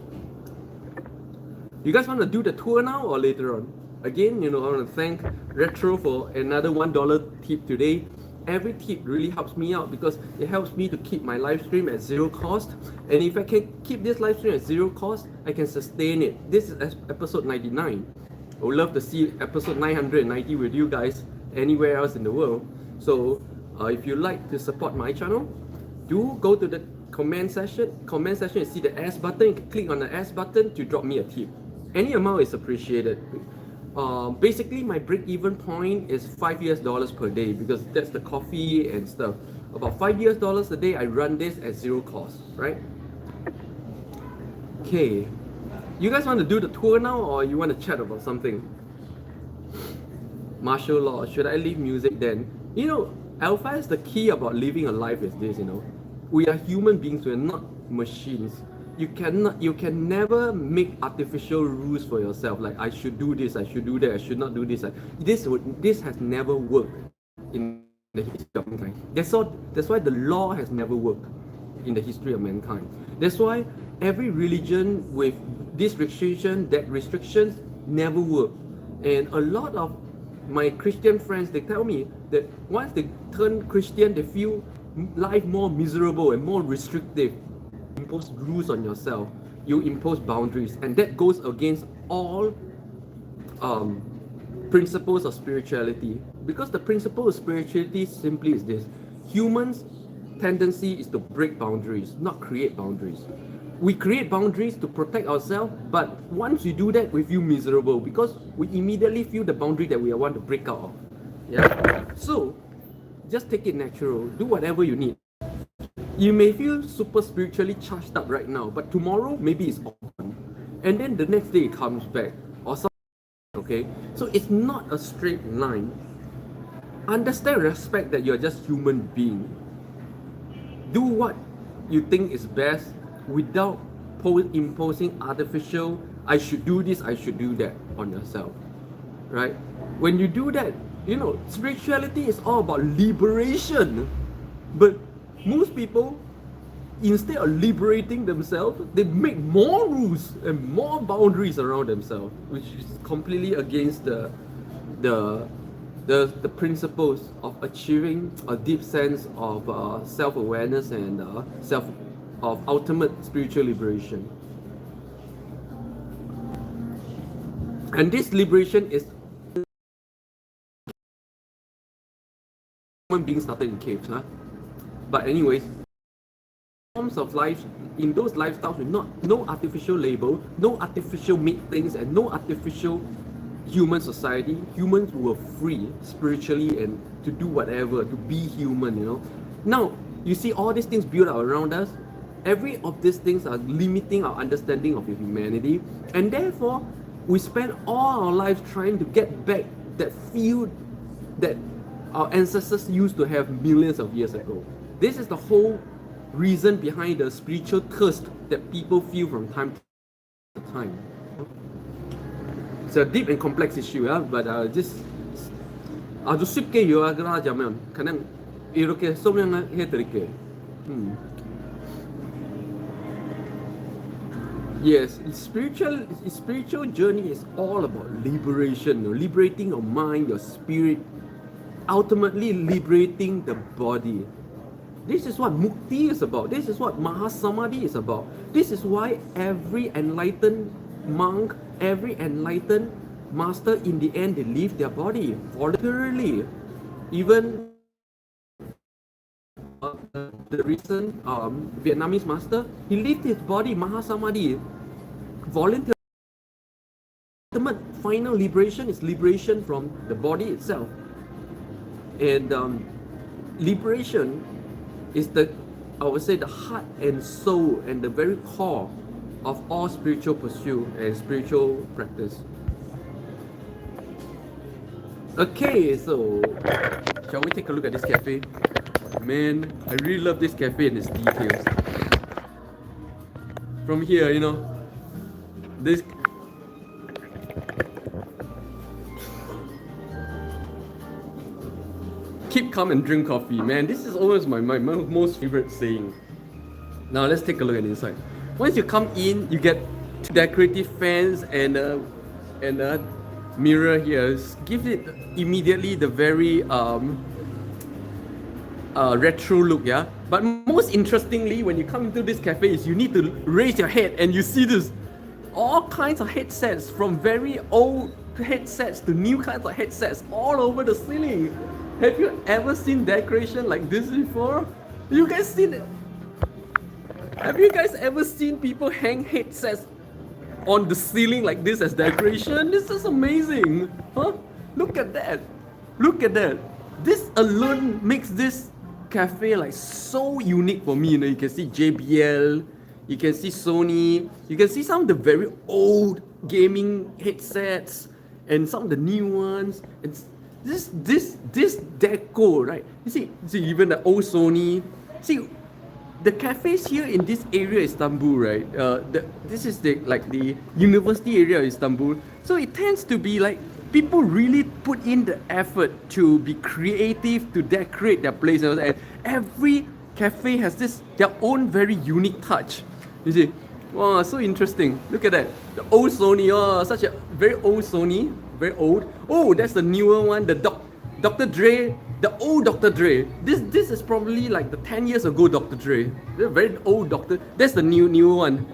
You guys want to do the tour now or later on? Again, you know, I want to thank Retro for another $1 tip today. every tip really helps me out because it helps me to keep my live stream at zero cost. And if I can keep this live stream at zero cost, I can sustain it. This is episode 99. I would love to see episode 990 with you guys anywhere else in the world. So if you like to support my channel, do go to the comment section. You see the S button. You can click on the S button to drop me a tip. Any amount is appreciated. Basically, my break-even point is $5 per day because that's the coffee and stuff. About $5 a day, I run this at zero cost, right? Okay, you guys want to do the tour now, or you want to chat about something? Martial law. Should I leave music then? You know, Alpha is the key about living a life is this. You know, we are human beings. We are not machines. You can never make artificial rules for yourself. Like I should do this, I should do that, I should not do this. This has never worked in the history of mankind. That's why the law has never worked in the history of mankind. That's why every religion with this restriction, that restrictions never work. And a lot of my Christian friends, they tell me that once they turn Christian, they feel life more miserable and more restrictive. Impose rules on yourself, you impose boundaries, and that goes against all principles of spirituality. Because the principle of spirituality simply is this: humans' tendency is to break boundaries, not create boundaries. We create boundaries to protect ourselves, but once you do that, we feel miserable because we immediately feel the boundary that we want to break out of. Yeah. So just take it natural. Do whatever you need. You may feel super spiritually charged up right now, but tomorrow maybe it's gone, and then the next day it comes back or something. Okay, so it's not a straight line. Understand, respect that you're just human being. Do what you think is best without imposing artificial "I should do this, I should do that" on yourself. Right? When you do that, you know, spirituality is all about liberation, but most people, instead of liberating themselves, they make more rules and more boundaries around themselves, which is completely against the principles of achieving a deep sense of self-awareness and of ultimate spiritual liberation. And this liberation is human beings started in caves, huh? But anyways, forms of life, in those lifestyles with no artificial label, no artificial made things, and no artificial human society, humans were free spiritually and to do whatever, to be human, you know. Now, you see all these things built up around us, every of these things are limiting our understanding of humanity, and therefore, we spend all our lives trying to get back that field that our ancestors used to have millions of years ago. This is the whole reason behind the spiritual thirst that people feel from time to time. It's a deep and complex issue, but just 아주 쉽게 요약을 하자면 그냥 이렇게 설명을 해드릴게요. Yes, spiritual journey is all about liberation, liberating your mind, your spirit, ultimately liberating the body. This is what mukti is about. This is what mahasamadhi is about. This is why every enlightened monk, every enlightened master, in the end, they leave their body voluntarily. Even the recent Vietnamese master, he left his body, mahasamadhi, voluntarily. Ultimate final liberation is liberation from the body itself. And liberation is I would say, the heart and soul and the very core of all spiritual pursuit and spiritual practice. Okay, so shall we take a look at this cafe? Man, I really love this cafe and its details. From here, you know, this keep calm and drink coffee, man. This is always my most favorite saying. Now let's take a look at inside. Once you come in, you get decorative fans and a mirror here. Gives it immediately the very retro look, yeah. But most interestingly, when you come into this cafe, is you need to raise your head and you see this all kinds of headsets, from very old headsets to new kinds of headsets all over the ceiling. Have you ever seen decoration like this before? You guys seen it? Have you guys ever seen people hang headsets on the ceiling like this as decoration? This is amazing, huh? Look at that. Look at that. This alone makes this cafe like so unique for me. You know, you can see JBL, you can see Sony, you can see some of the very old gaming headsets and some of the new ones. It's this deco, right? You see even the old Sony. See, the cafes here in this area, Istanbul, right? This is the university area of Istanbul. So it tends to be like people really put in the effort to be creative, to decorate their places, and every cafe has their own very unique touch. You see, wow, so interesting. Look at that, the old Sony. Oh, such a very old Sony, very old. Oh, that's the newer one, the Dr. Dre. The old Dr. Dre. This is probably like the 10 years ago Dr. Dre. The very old Dr. That's the newer one.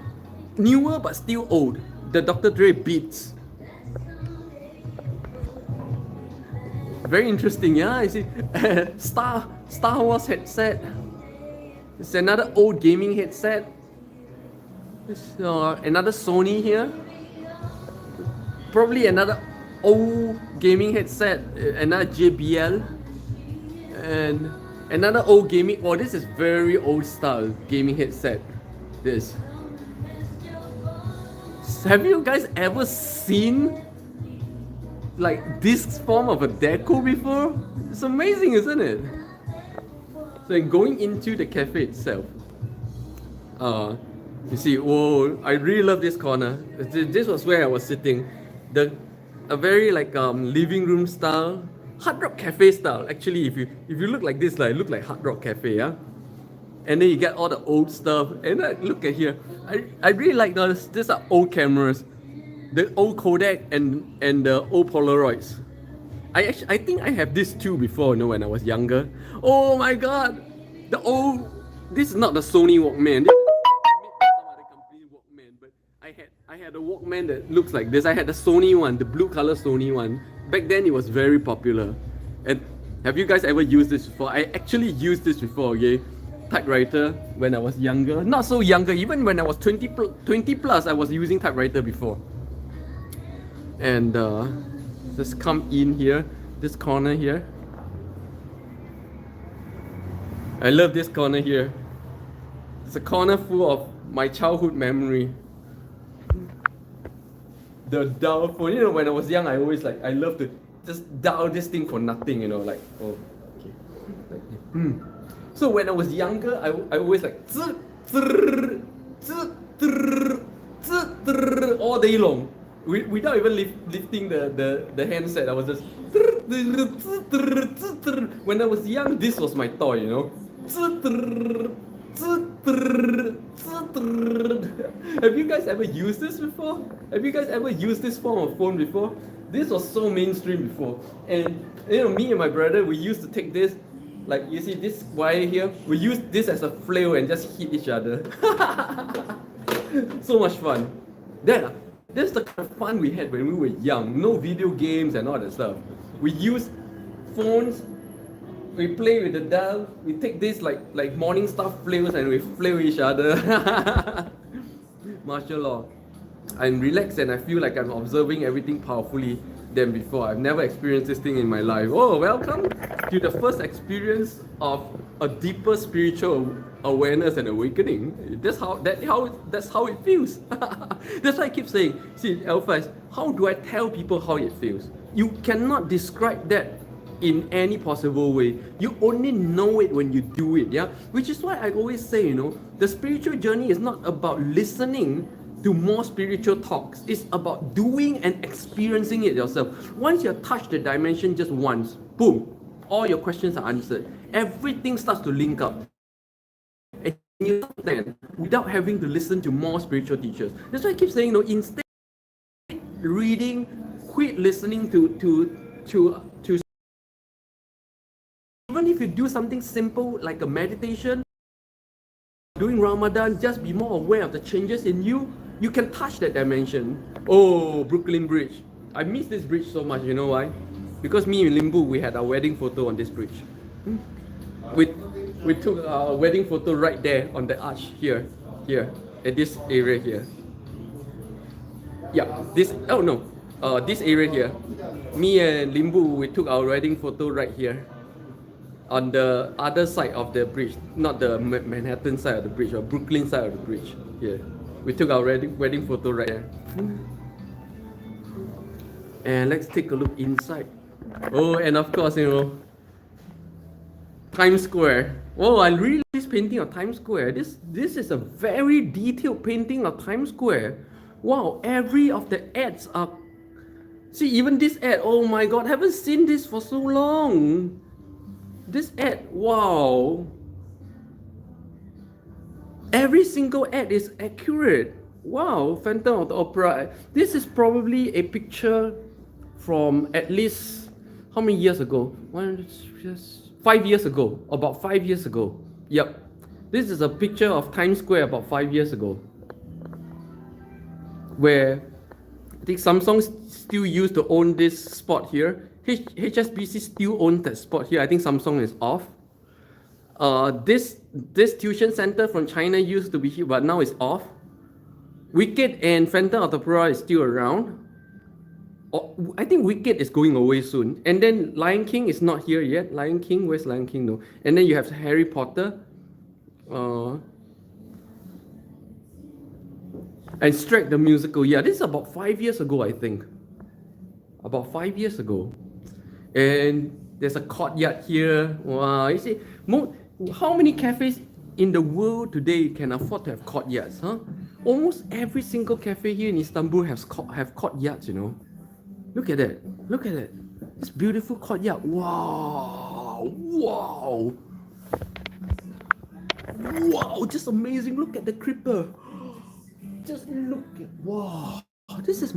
Newer but still old. The Dr. Dre Beats. Very interesting, yeah. You see, Star Wars headset. It's another old gaming headset. It's another Sony here. Probably another old gaming headset. Another JBL. And another old gaming. Oh, this is very old style gaming headset. This. Have you guys ever seen like this form of a deco before? It's amazing, isn't it? So going into the cafe itself, you see, oh, I really love this corner. This was where I was sitting. A very like living room style. Hard Rock Cafe style. Actually, if you look like this, like, it look like Hard Rock Cafe, yeah. And then you get all the old stuff. And look at here. I really like this. These are old cameras, the old Kodak and the old Polaroids. I think I have this too before. You know, when I was younger. Oh my God, This is not the Sony Walkman. This is some other company Walkman, but I had a Walkman that looks like this. I had the Sony one, the blue color Sony one. Back then it was very popular. And have you guys ever used this before? I actually used this before, okay? Typewriter when I was younger. Not so younger, even when I was 20 plus, I was using typewriter before. And just come in here, this corner here. I love this corner here. It's a corner full of my childhood memory. The dial phone, you know, when I was young, I love to just dial this thing for nothing, you know, like, oh, okay. So when I was younger, I always like, all day long, without even lifting the handset. I was just, when I was young, this was my toy, you know. Have you guys ever used this before? Have you guys ever used this form of phone before? This was so mainstream before. And you know, me and my brother, we used to take this, like you see this wire here, we used this as a flail and just hit each other. So much fun. That's the kind of fun we had when we were young. No video games and all that stuff. We used phones. We play with the dial. We take this like morning star flails and we flail each other. Martial law. I'm relaxed and I feel like I'm observing everything powerfully than before. I've never experienced this thing in my life. Oh, welcome to the first experience of a deeper spiritual awareness and awakening. That's how it feels. That's why I keep saying, see, Alpha, how do I tell people how it feels? You cannot describe that in any possible way. You only know it when you do it, yeah? Which is why I always say, you know, the spiritual journey is not about listening to more spiritual talks. It's about doing and experiencing it yourself. Once you touch the dimension just once, boom, all your questions are answered. Everything starts to link up. And you then, without having to listen to more spiritual teachers. That's why I keep saying, you know, instead reading, quit listening to even if you do something simple like a meditation, during Ramadan, just be more aware of the changes in you. You can touch that dimension. Oh, Brooklyn Bridge. I miss this bridge so much, you know why? Because me and Limbu, we had our wedding photo on this bridge. We took our wedding photo right there on the arch here, at this area here. Yeah, this area here. Me and Limbu, we took our wedding photo right here. On the other side of the bridge, not the Manhattan side of the bridge, or Brooklyn side of the bridge. Here, we took our wedding photo right there. And let's take a look inside. Oh, and of course, Times Square. Oh, I really like this painting of Times Square. This is a very detailed painting of Times Square. Wow, every of the ads are. See, even this ad. Oh my God, haven't seen this for so long. This ad, wow. Every single ad is accurate. Wow, Phantom of the Opera. This is probably a picture from at least how many years ago? 5 years ago. About 5 years ago. Yep. This is a picture of Times Square about 5 years ago. Where I think Samsung still used to own this spot here. HSBC still owns that spot here. I think Samsung is off. This tuition center from China used to be here, but now it's off. Wicked and Phantom of the Opera is still around. I think Wicked is going away soon. And then Lion King is not here yet. Lion King, where's Lion King though? And then you have Harry Potter. And Shrek the Musical. Yeah, this is about 5 years ago, I think. About 5 years ago. And there's a courtyard here. Wow, you see, how many cafes in the world today can afford to have courtyards, huh? Almost every single cafe here in Istanbul have courtyards, Look at that. Look at that. This beautiful courtyard. Wow. Wow. Wow, just amazing. Look at the creeper. Just look at, wow. This is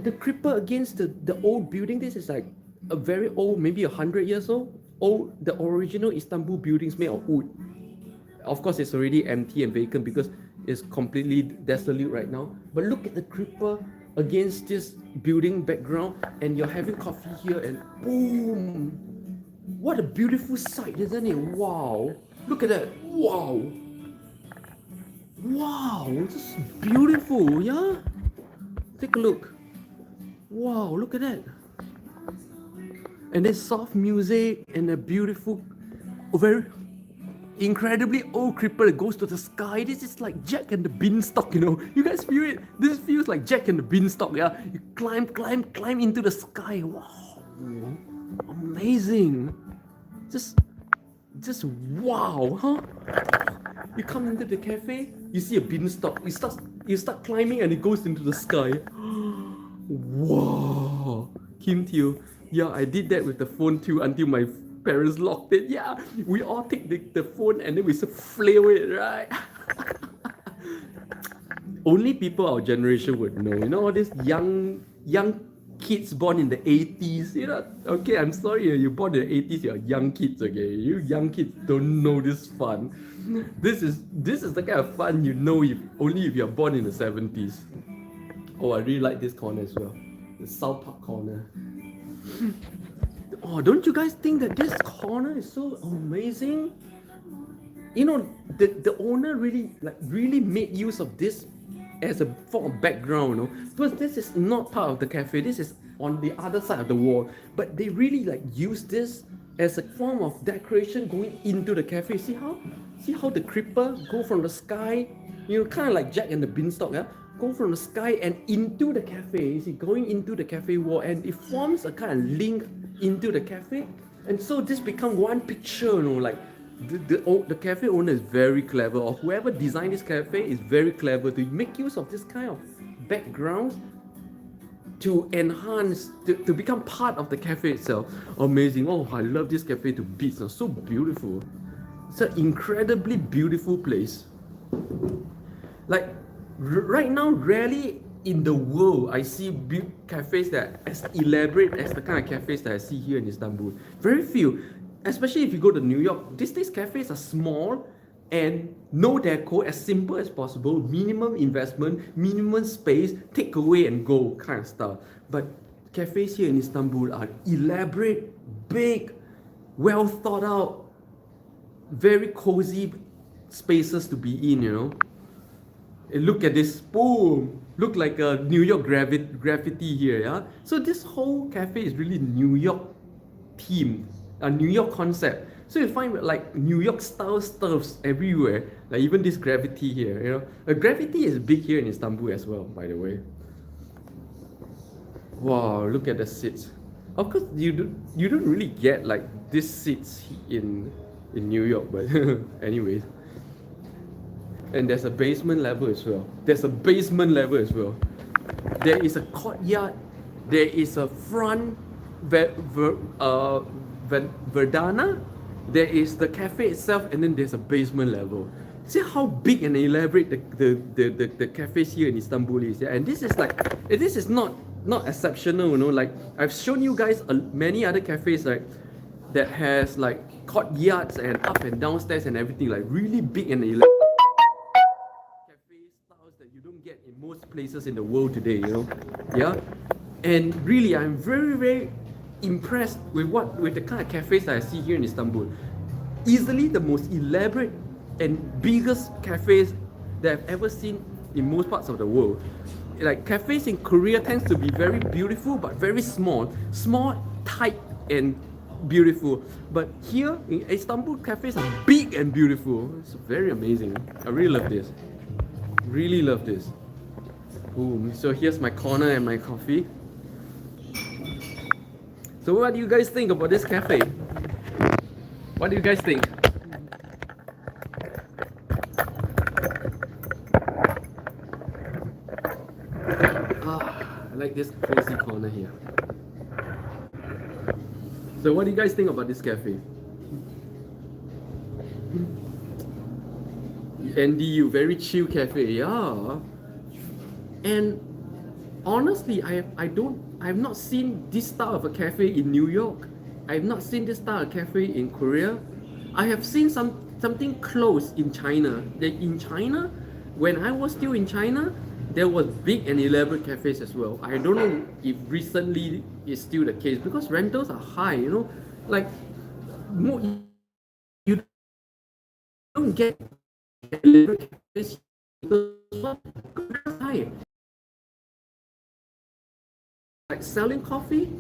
the creeper against the old building. This is like a very old, maybe 100 years old. The original Istanbul buildings made of wood. Of course, it's already empty and vacant because it's completely desolate right now. But look at the creeper against this building background, and you're having coffee here, and boom! What a beautiful sight, isn't it? Wow! Look at that! Wow! Wow! This is beautiful, yeah? Take a look. Wow! Look at that! And there's soft music and a beautiful, very incredibly old creeper that goes to the sky. This is like Jack and the Beanstalk, You guys feel it? This feels like Jack and the Beanstalk, yeah? You climb into the sky. Wow. Amazing. Just wow, huh? You come into the cafe, you see a beanstalk. You start climbing and it goes into the sky. Wow. Kim Teo. Yeah, I did that with the phone too until my parents locked it. Yeah, we all take the phone and then we flail it, right? Only people our generation would know. All these young kids born in the 80s. Okay, I'm sorry, you're born in the 80s, you're young kids, okay? You young kids don't know this fun. This is the kind of fun only if you're born in the 70s. Oh, I really like this corner as well. The South Park corner. Oh, don't you guys think that this corner is so amazing? The owner really made use of this as a form of background, Because this is not part of the cafe. This is on the other side of the wall. But they really use this as a form of decoration going into the cafe. See how the creeper go from the sky, kind of like Jack and the Beanstalk, yeah? Go from the sky and into the cafe. You see, going into the cafe wall, and it forms a kind of link into the cafe, and so this become one picture. The cafe owner is very clever, or whoever designed this cafe is very clever to make use of this kind of backgrounds to enhance, to become part of the cafe itself. Amazing. Oh, I love this cafe to bits. It's so beautiful. It's an incredibly beautiful place. Right now, rarely in the world I see cafes that are as elaborate as the kind of cafes that I see here in Istanbul. Very few. especially if you go to New York, these cafes are small and no deco, as simple as possible, minimum investment, minimum space, take away and go kind of stuff. But cafes here in Istanbul are elaborate, big, well thought out, very cozy spaces to be in, you know. And look at this, boom! Look like a New York graffiti here, yeah? So this whole cafe is really New York themed, a New York concept. So you find like New York style stuffs everywhere, like even this graffiti here, you know. Graffiti is big here in Istanbul as well, by the way. Wow, look at the seats. Of course, you don't really get like these seats in New York, but anyways. And there's a basement level as well. There's a basement level as well. There is a courtyard. There is a front verdana. There is the cafe itself, and then there's a basement level. See how big and elaborate the cafes here in Istanbul is. Yeah? And this is not exceptional, you know. Like I've shown you guys many other cafes like that has like courtyards and up and downstairs and everything, like really big and elaborate cafe styles that you don't get in most places in the world today, you know. Yeah. And really, I'm very impressed with the kind of cafes that I see here in Istanbul. Easily the most elaborate and biggest cafes that I've ever seen in most parts of the world. Like cafes in Korea tends to be very beautiful but very small, tight and beautiful. But here in Istanbul, cafes are big and beautiful. It's very amazing. I really love this. Really love this. Boom. So here's my corner and my coffee. So what do you guys think about this cafe? What do you guys think? I like this cozy corner here. So what do you guys think about this cafe? NDU, very chill cafe, yeah. And honestly, I've not seen this style of a cafe in New York. I've not seen this style of cafe in Korea. I have seen something close in China. In China, when I was still in China, there was big and elaborate cafes as well. I don't know if recently it's still the case because rentals are high, you know. Like you don't get elaborate cafes because high. Like selling coffee,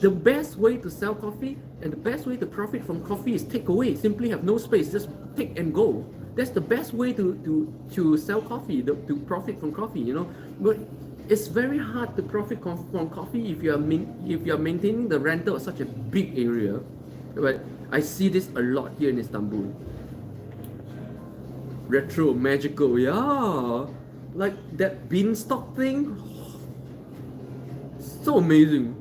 the best way to sell coffee and the best way to profit from coffee is take away. Simply have no space, just take and go. That's the best way to sell coffee, to profit from coffee, you know. But it's very hard to profit from coffee if you are maintaining the rental of such a big area. But I see this a lot here in Istanbul. Retro, magical, yeah. Like that beanstalk thing. So amazing.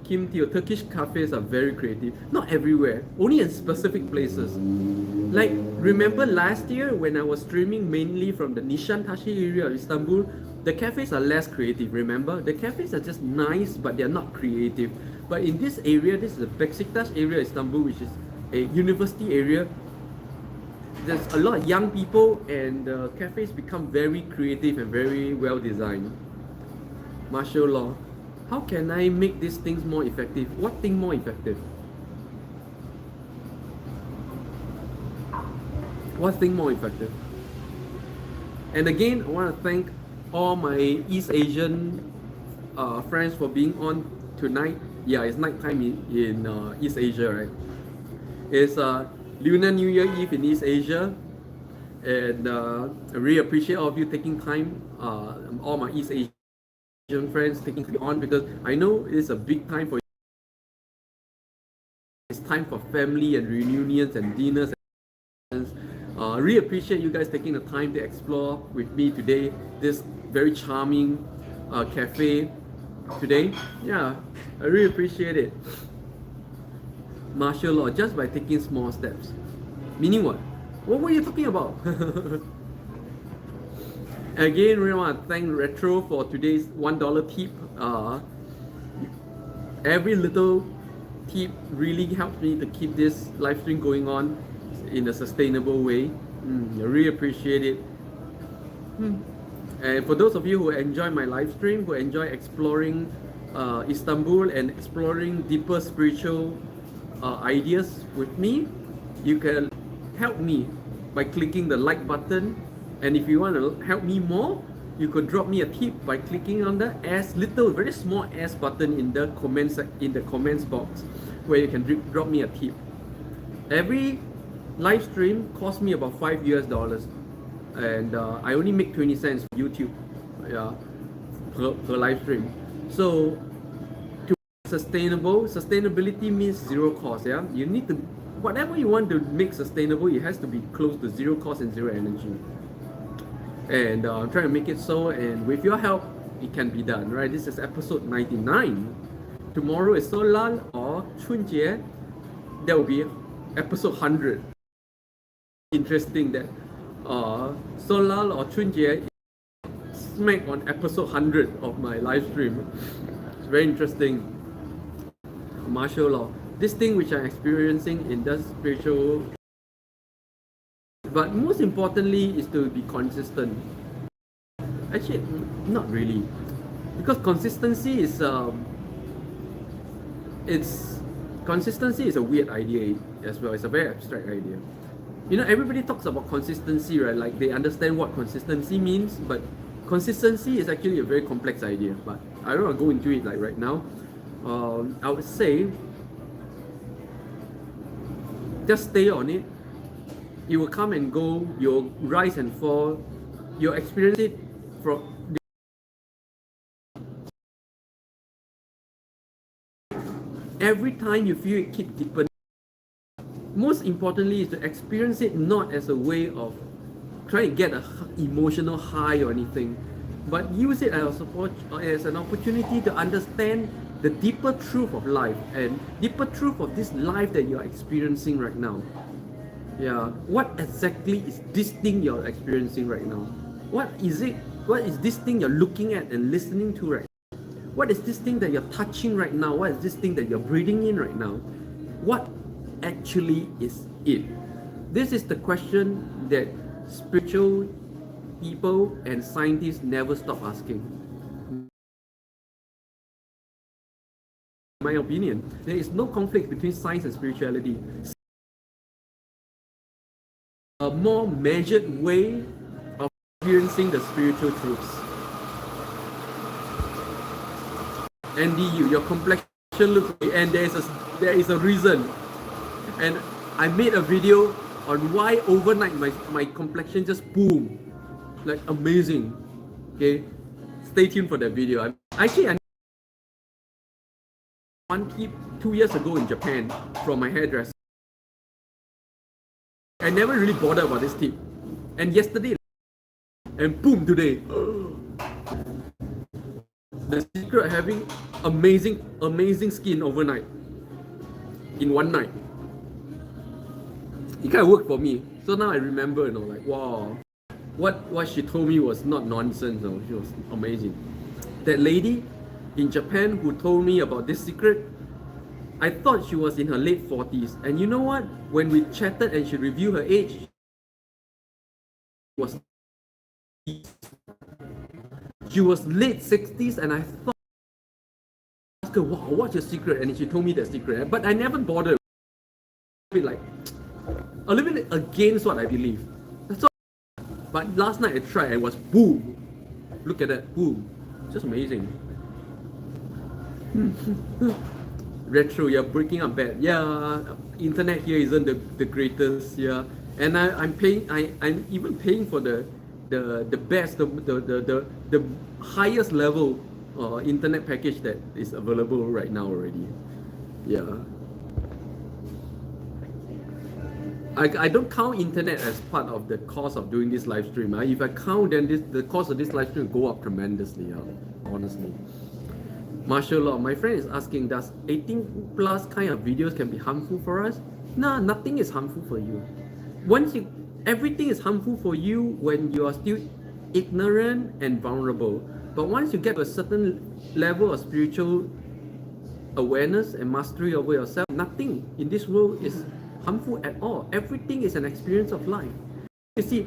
Kim Teo, Turkish cafes are very creative. Not everywhere, only in specific places. Like, remember last year when I was streaming mainly from the Nişantaşı area of Istanbul, the cafes are less creative, remember? The cafes are just nice, but they're not creative. But in this area, this is the Beşiktaş area of Istanbul, which is a university area. There's a lot of young people and the cafes become very creative and very well designed. Martial law. How can I make these things more effective? What thing more effective? What thing more effective? And again, I want to thank all my East Asian friends for being on tonight. Yeah, it's night time in East Asia, right? It's Lunar New Year Eve in East Asia. And I really appreciate all of you taking time, all my East Asian friends taking me on, because I know it's a big time for you. It's time for family and reunions and dinners. Really appreciate you guys taking the time to explore with me today this very charming cafe today. Yeah, I really appreciate it. Martial law, just by taking small steps. Meaning what? What were you talking about? Again, we want to thank Retro for today's $1 tip. Every little tip really helps me to keep this live stream going on in a sustainable way. I really appreciate it. And for those of you who enjoy my live stream, who enjoy exploring Istanbul and exploring deeper spiritual ideas with me, you can help me by clicking the like button. And if you want to help me more, you could drop me a tip by clicking on the very small S button in the comments box, where you can drop me a tip. Every live stream costs me about $5 US, and I only make 20 cents for YouTube, per live stream. So to be sustainability means zero cost. Yeah, you need to, whatever you want to make sustainable, it has to be close to zero cost and zero energy. And I'm trying to make it so, and with your help, it can be done, right? This is episode 99. Tomorrow is Solal or Chunjie. That will be episode 100. Interesting that Solal or Chunjie is smack on episode 100 of my live stream. It's very interesting. Martial law. This thing which I'm experiencing in the spiritual, but most importantly, is to be consistent. Actually, not really, because consistency is consistency is a weird idea as well. It's a very abstract idea. You know, everybody talks about consistency, right? Like they understand what consistency means, but consistency is actually a very complex idea. But I don't want to go into it like right now. I would say just stay on it. It will come and go, you'll rise and fall, you'll experience it from every time you feel it keep deepening. Most importantly is to experience it not as a way of trying to get an emotional high or anything, but use it as an opportunity to understand the deeper truth of life and deeper truth of this life that you're experiencing right now. Yeah, what exactly is this thing you're experiencing right now? What is it? What is this thing you're looking at and listening to right now? What is this thing that you're touching right now? What is this thing that you're breathing in right now? What actually is it? This is the question that spiritual people and scientists never stop asking. In my opinion, there is no conflict between science and spirituality. A more measured way of experiencing the spiritual truths. NDU, your complexion looks great, and there is a reason. And I made a video on why overnight my complexion just boom, like amazing. Okay, stay tuned for that video. I one tip 2 years ago in Japan from my hairdresser. I never really bothered about this tip, and yesterday, and boom, today. The secret of having amazing skin overnight, in one night. It kind of worked for me. So now I remember, you know, like, wow, what she told me was not nonsense. You know, she was amazing. That lady in Japan who told me about this secret, I thought she was in her late 40s. And you know what? When we chatted and she revealed her age, she was late 60s, and I thought, asked her, wow, what's your secret? And she told me that secret. But I never bothered. A little bit against what I believe. That's all. But last night I tried and it was boom. Look at that, boom. Just amazing. Retro, you're breaking up bad. Yeah, internet here isn't the greatest. Yeah, and I'm even paying for the best, the highest level internet package that is available right now already. Yeah. I don't count internet as part of the cost of doing this live stream. If I count, then the cost of this live stream will go up tremendously, honestly. Martial law. My friend is asking, does 18 plus kind of videos can be harmful for us? No, nothing is harmful for you. Everything is harmful for you when you are still ignorant and vulnerable. But once you get to a certain level of spiritual awareness and mastery over yourself, nothing in this world is harmful at all. Everything is an experience of life. You see,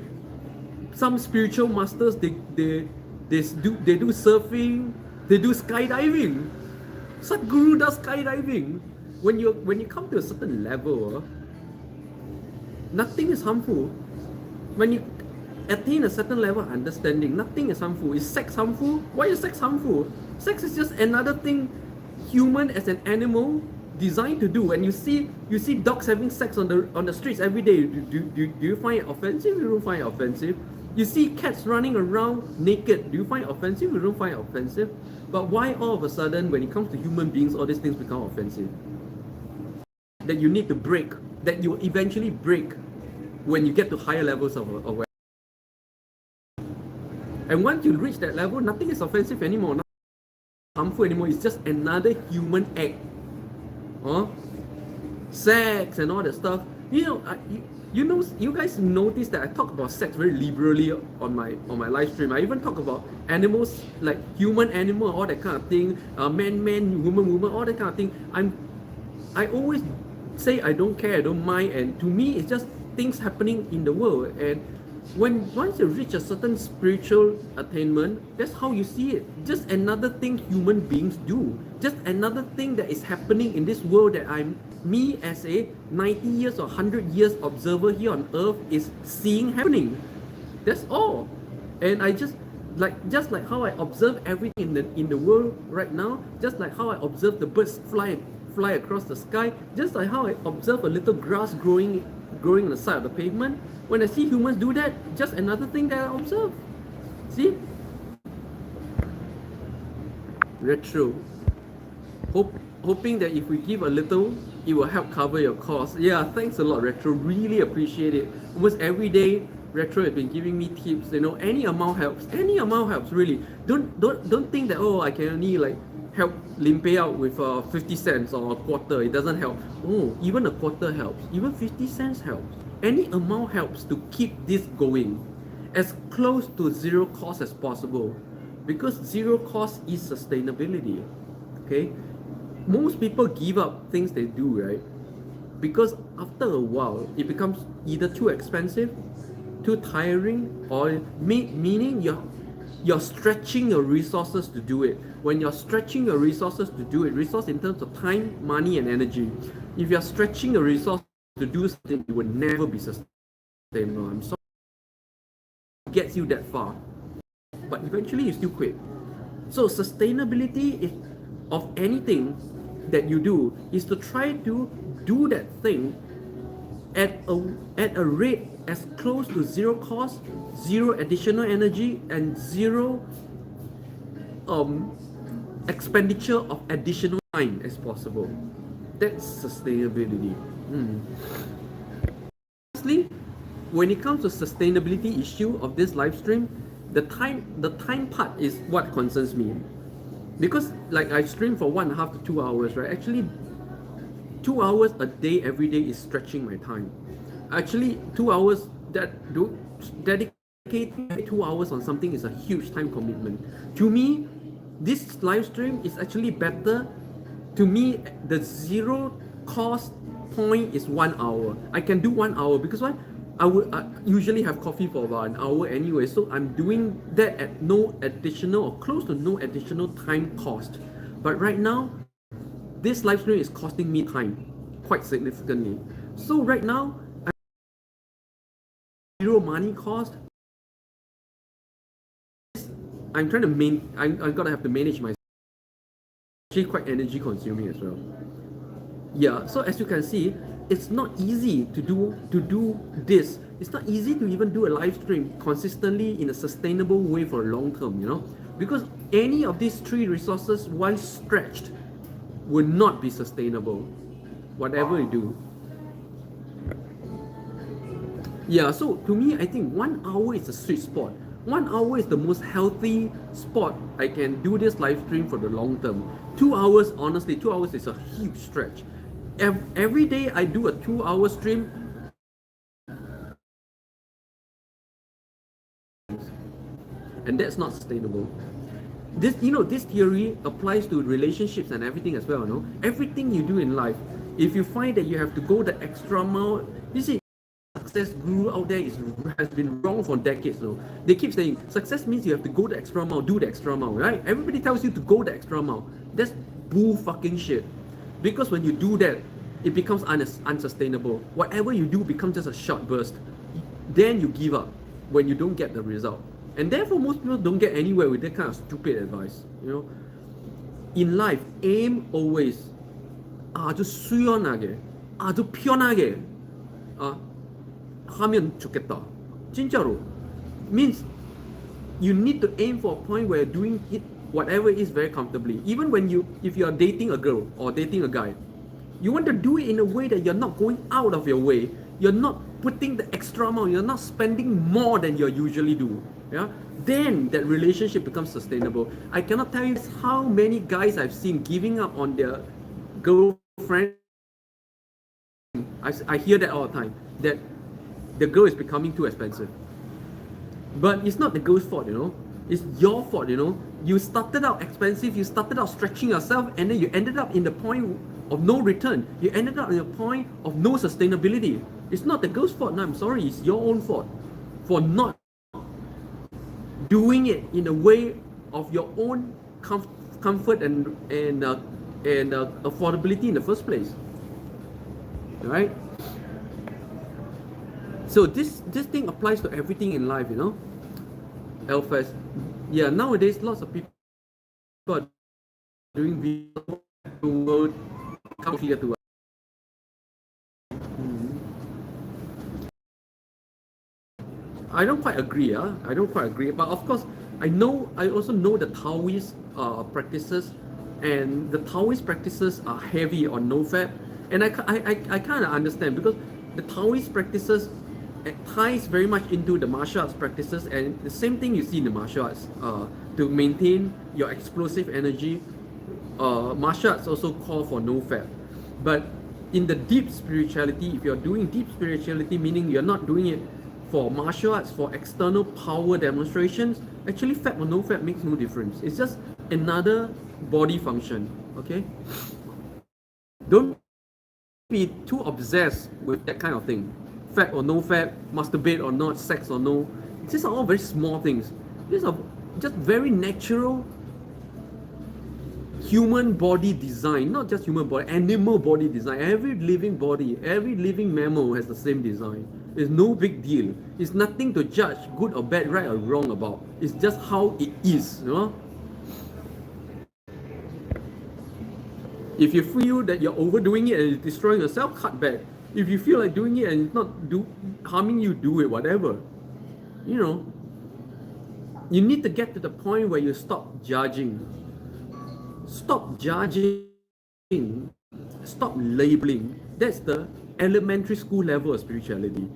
some spiritual masters, they do surfing, they do skydiving. Sadhguru does skydiving. When you come to a certain level, nothing is harmful. When you attain a certain level of understanding, nothing is harmful. Is sex harmful? Why is sex harmful? Sex is just another thing human as an animal designed to do. And you see dogs having sex on the streets every day. Do you find it offensive? You don't find it offensive. You see cats running around naked. Do you find it offensive? You don't find it offensive. But why all of a sudden, when it comes to human beings, all these things become offensive? That you need to break, that you eventually break when you get to higher levels of awareness. And once you reach that level, nothing is offensive anymore, nothing is harmful anymore. It's just another human act. Sex and all that stuff. You guys notice that I talk about sex very liberally on my live stream. I even talk about animals, like human, animal, all that kind of thing. Man, woman, all that kind of thing. I always say I don't care, I don't mind, and to me it's just things happening in the world. And once you reach a certain spiritual attainment, that's how you see it. Just another thing human beings do. Just another thing that is happening in this world that me as a 90 years or 100 years observer here on earth is seeing happening. That's all. And I just like how I observe everything in the world right now, just like how I observe the birds fly across the sky, just like how I observe a little grass growing on the side of the pavement. When I see humans do that, just another thing that I observe. See? Retro. Hoping that if we give a little, it will help cover your cost. Yeah, thanks a lot, Retro. Really appreciate it. Almost every day, Retro has been giving me tips. Any amount helps. Any amount helps, really. Don't think that, I can only help Limpeh out with 50 cents or a quarter. It doesn't help. Even a quarter helps. Even 50 cents helps. Any amount helps to keep this going as close to zero cost as possible, because zero cost is sustainability. Okay, most people give up things they do, right? Because after a while it becomes either too expensive, too tiring, or meaning you're stretching your resources to do it. When you're stretching your resources to do it, resource in terms of time, money, and energy, if you're stretching a resource to do something, it will never be sustainable. I'm sorry, it gets you that far, but eventually you still quit. So sustainability of anything that you do is to try to do that thing at a rate as close to zero cost, zero additional energy, and zero expenditure of additional time as possible. That's sustainability. Lastly, when it comes to sustainability issue of this live stream, the time part is what concerns me, because I stream for 1.5 to 2 hours, right? Actually, 2 hours a day every day is stretching my time. Actually, 2 hours dedicating 2 hours on something is a huge time commitment. To me, this live stream is actually better. To me, the zero cost point is 1 hour. I can do 1 hour because why? I usually have coffee for about an hour anyway, so I'm doing that at no additional or close to no additional time cost. But right now, this live stream is costing me time quite significantly. So right now, zero money cost. I'm trying to I'm gonna have to manage my. Actually, quite energy consuming as well. Yeah, so as you can see, it's not easy to do this. It's not easy to even do a live stream consistently in a sustainable way for a long term, because any of these three resources, once stretched, will not be sustainable, whatever you do. Yeah, so to me, I think 1 hour is a sweet spot. 1 hour is the most healthy spot I can do this live stream for the long term. 2 hours, honestly, 2 hours is a huge stretch. Every day I do a 2-hour stream, and that's not sustainable. This, this theory applies to relationships and everything as well, no? Everything you do in life, if you find that you have to go the extra mile, you see, success guru out there has been wrong for decades, no? They keep saying success means you have to go the extra mile, do the extra mile, right? Everybody tells you to go the extra mile. That's bull fucking shit. Because when you do that, it becomes unsustainable. Whatever you do becomes just a short burst. Then you give up when you don't get the result. And therefore, most people don't get anywhere with that kind of stupid advice. In life, aim always 아주 수연하게, 아주 편하게 하면 좋겠다. 진짜로. Means you need to aim for a point where you're doing it, whatever it is, very comfortably. Even if you are dating a girl or dating a guy, you want to do it in a way that you're not going out of your way. You're not putting the extra mile. You're not spending more than you usually do. Yeah. Then that relationship becomes sustainable. I cannot tell you how many guys I've seen giving up on their girlfriend. I hear that all the time. That the girl is becoming too expensive. But it's not the girl's fault, It's your fault, You started out expensive, you started out stretching yourself, and then you ended up in the point of no return. You ended up in a point of no sustainability. It's not the girl's fault. No, I'm sorry, it's your own fault for not doing it in a way of your own comfort and affordability in the first place. Right? So this thing applies to everything in life, Elfest. Yeah, nowadays lots of people are doing video come clear to us. I don't quite agree, but of course I also know the Taoist practices, and the Taoist practices are heavy on no fat, and I kind of understand, because the Taoist practices ties very much into the martial arts practices, and the same thing you see in the martial arts. To maintain your explosive energy, martial arts also call for no fat. But in the deep spirituality, if you're doing deep spirituality, meaning you're not doing it for martial arts, for external power demonstrations, actually fat or no fat makes no difference. It's just another body function, okay? Don't be too obsessed with that kind of thing. Fat or no fat, masturbate or not, sex or no. These are all very small things. These are just very natural human body design, not just human body, animal body design. Every living body, every living mammal has the same design. It's no big deal. It's nothing to judge good or bad, right or wrong about. It's just how it is, If you feel that you're overdoing it and it's destroying yourself, cut back. If you feel like doing it and it's not harming you, do it, whatever. You need to get to the point where you stop judging. Stop judging. Stop labeling. That's the elementary school level of spirituality.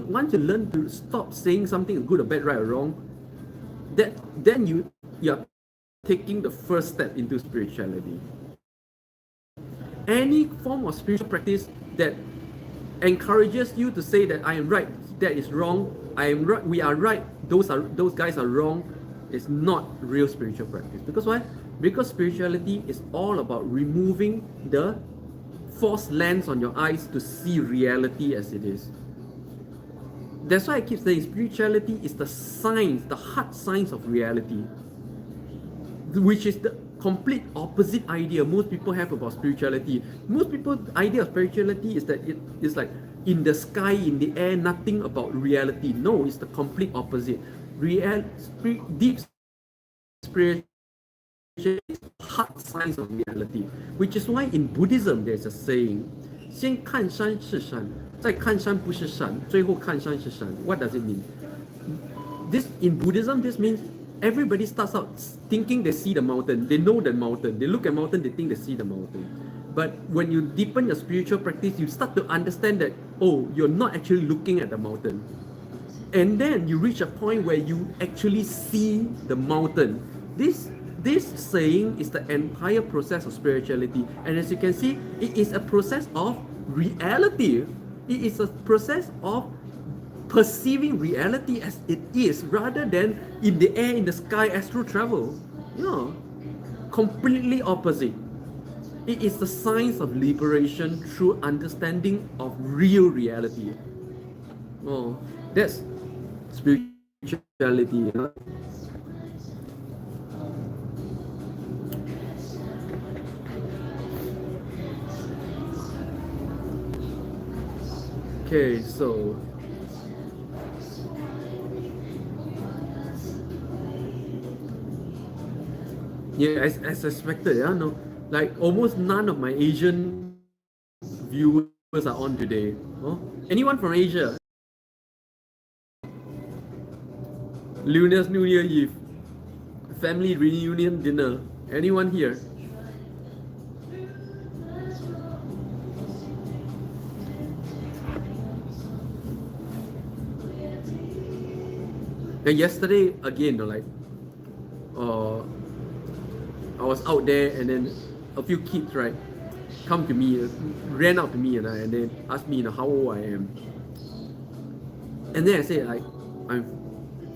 Once you learn to stop saying something is good or bad, right or wrong, then you're taking the first step into spirituality. Any form of spiritual practice that encourages you to say that I am right, that is wrong, I am right, we are right, those guys are wrong, is not real spiritual practice. Because why? Because spirituality is all about removing the false lens on your eyes to see reality as it is. That's why I keep saying spirituality is the science, the hard science of reality, which is the complete opposite idea most people have about spirituality. Most people's idea of spirituality is that it is like in the sky, in the air, nothing about reality. No, it's the complete opposite. Deep spirituality is hard science of reality, which is why in Buddhism there's a saying, 先看山是山，再看山不是山，最后看山是山. What does it mean? In Buddhism, this means everybody starts out thinking they see the mountain, they know the mountain, they look at mountain, they think they see the mountain. But when you deepen your spiritual practice, you start to understand that, oh, you're not actually looking at the mountain. And then you reach a point where you actually see the mountain. This saying is the entire process of spirituality. And as you can see, it is a process of reality. It is a process of perceiving reality as it is, rather than in the air, in the sky, astral travel. No, completely opposite. It is the science of liberation through understanding of real reality. Oh, that's spirituality. Okay, so yeah, as expected, yeah, no, like almost none of my Asian viewers are on today. Oh, anyone from Asia? Lunar New Year Eve, family reunion dinner. Anyone here? And yesterday again, like, uh, I was out there and then a few kids, right, come to me, ran out to me and then asked me, how old I am. And then I said, like, I'm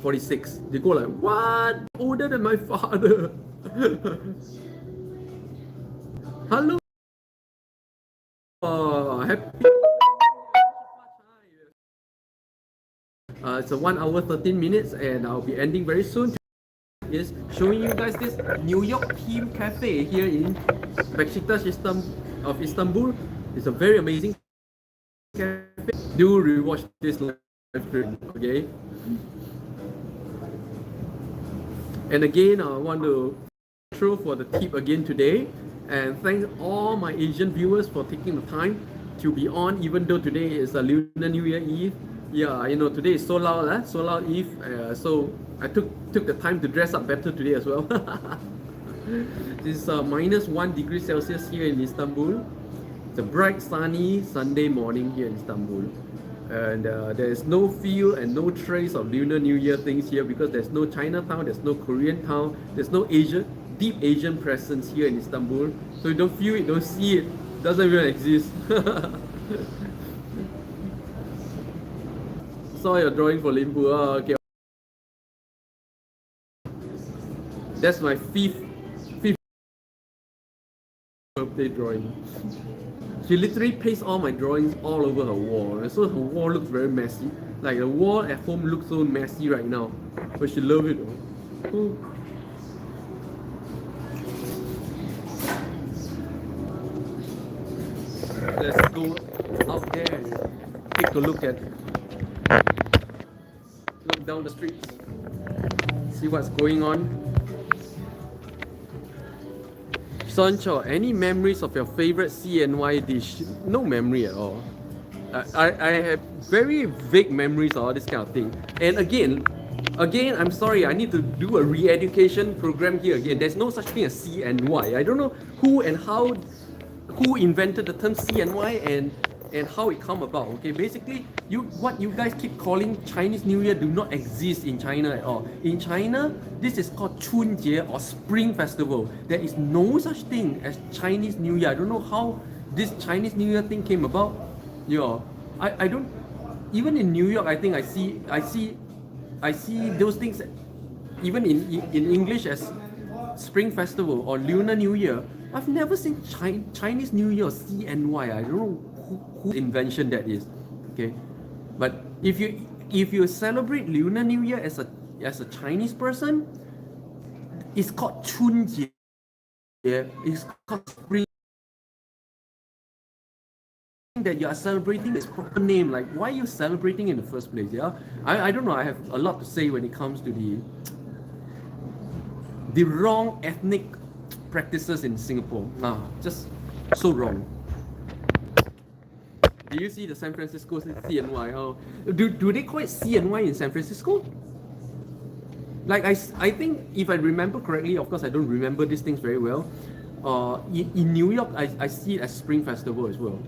46. They go like, what? Older than my father. Hello. Happy. It's a 1 hour 13 minutes and I'll be ending very soon. Is showing you guys this New York theme cafe here in Beşiktaş of Istanbul. It's a very amazing cafe. Do rewatch this live stream, okay? And again, I want to throw for the tip again today, and thank all my Asian viewers for taking the time to be on, even though today is a Lunar New Year Eve. Yeah, today is Solar Eve. So I took the time to dress up better today as well. This is -1 degree Celsius here in Istanbul. It's a bright, sunny Sunday morning here in Istanbul. And there is no feel and no trace of Lunar New Year things here because there's no Chinatown, there's no Korean town, there's no deep Asian presence here in Istanbul. So you don't feel it, don't see it, doesn't even exist. Saw your drawing for Limpeh. Oh, okay. That's my fifth birthday drawing. She literally pastes all my drawings all over her wall, and so her wall looks very messy. Like the wall at home looks so messy right now, but she loves it. Oh. Let's go out there and take a look down the streets, see what's going on. Sancho, any memories of your favorite CNY dish? No memory at all. I have very vague memories of all this kind of thing. And again, I'm sorry, I need to do a re-education program here again. There's no such thing as CNY. I don't know who invented the term CNY and how it come about. Okay, basically, what you guys keep calling Chinese New Year do not exist in China at all. In China, this is called Chunjie or Spring Festival. There is no such thing as Chinese New Year. I don't know how this Chinese New Year thing came about. I don't. Even in New York, I think I see those things. Even in English as Spring Festival or Lunar New Year. I've never seen Chinese New Year or CNY. I don't know who invention that is. Okay, but if you celebrate Lunar New Year as a Chinese person, it's called Chunjie. Yeah, it's called Spring. That you are celebrating its proper name. Like, why are you celebrating in the first place? Yeah, I don't know. I have a lot to say when it comes to the wrong ethnic practices in Singapore. Just so wrong. Do you see the San Francisco CNY? Oh, do they call it CNY in San Francisco? Like I think if I remember correctly, of course I don't remember these things very well. In New York, I see it as Spring Festival as well.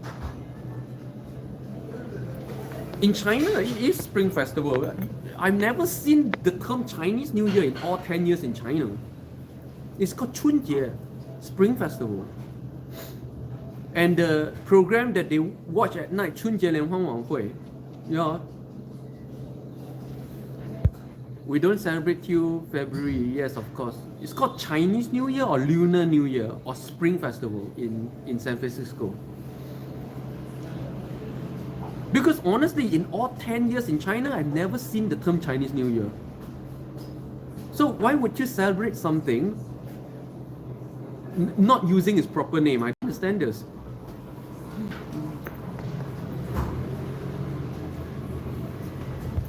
In China, it is Spring Festival. I've never seen the term Chinese New Year in all 10 years in China. It's called Chunjie, Spring Festival. And the program that they watch at night, Chunjie Lianhuang Wanghui, We don't celebrate till February. Yes, of course. It's called Chinese New Year or Lunar New Year or Spring Festival in San Francisco. Because honestly, in all 10 years in China, I've never seen the term Chinese New Year. So why would you celebrate something not using its proper name? I don't understand this.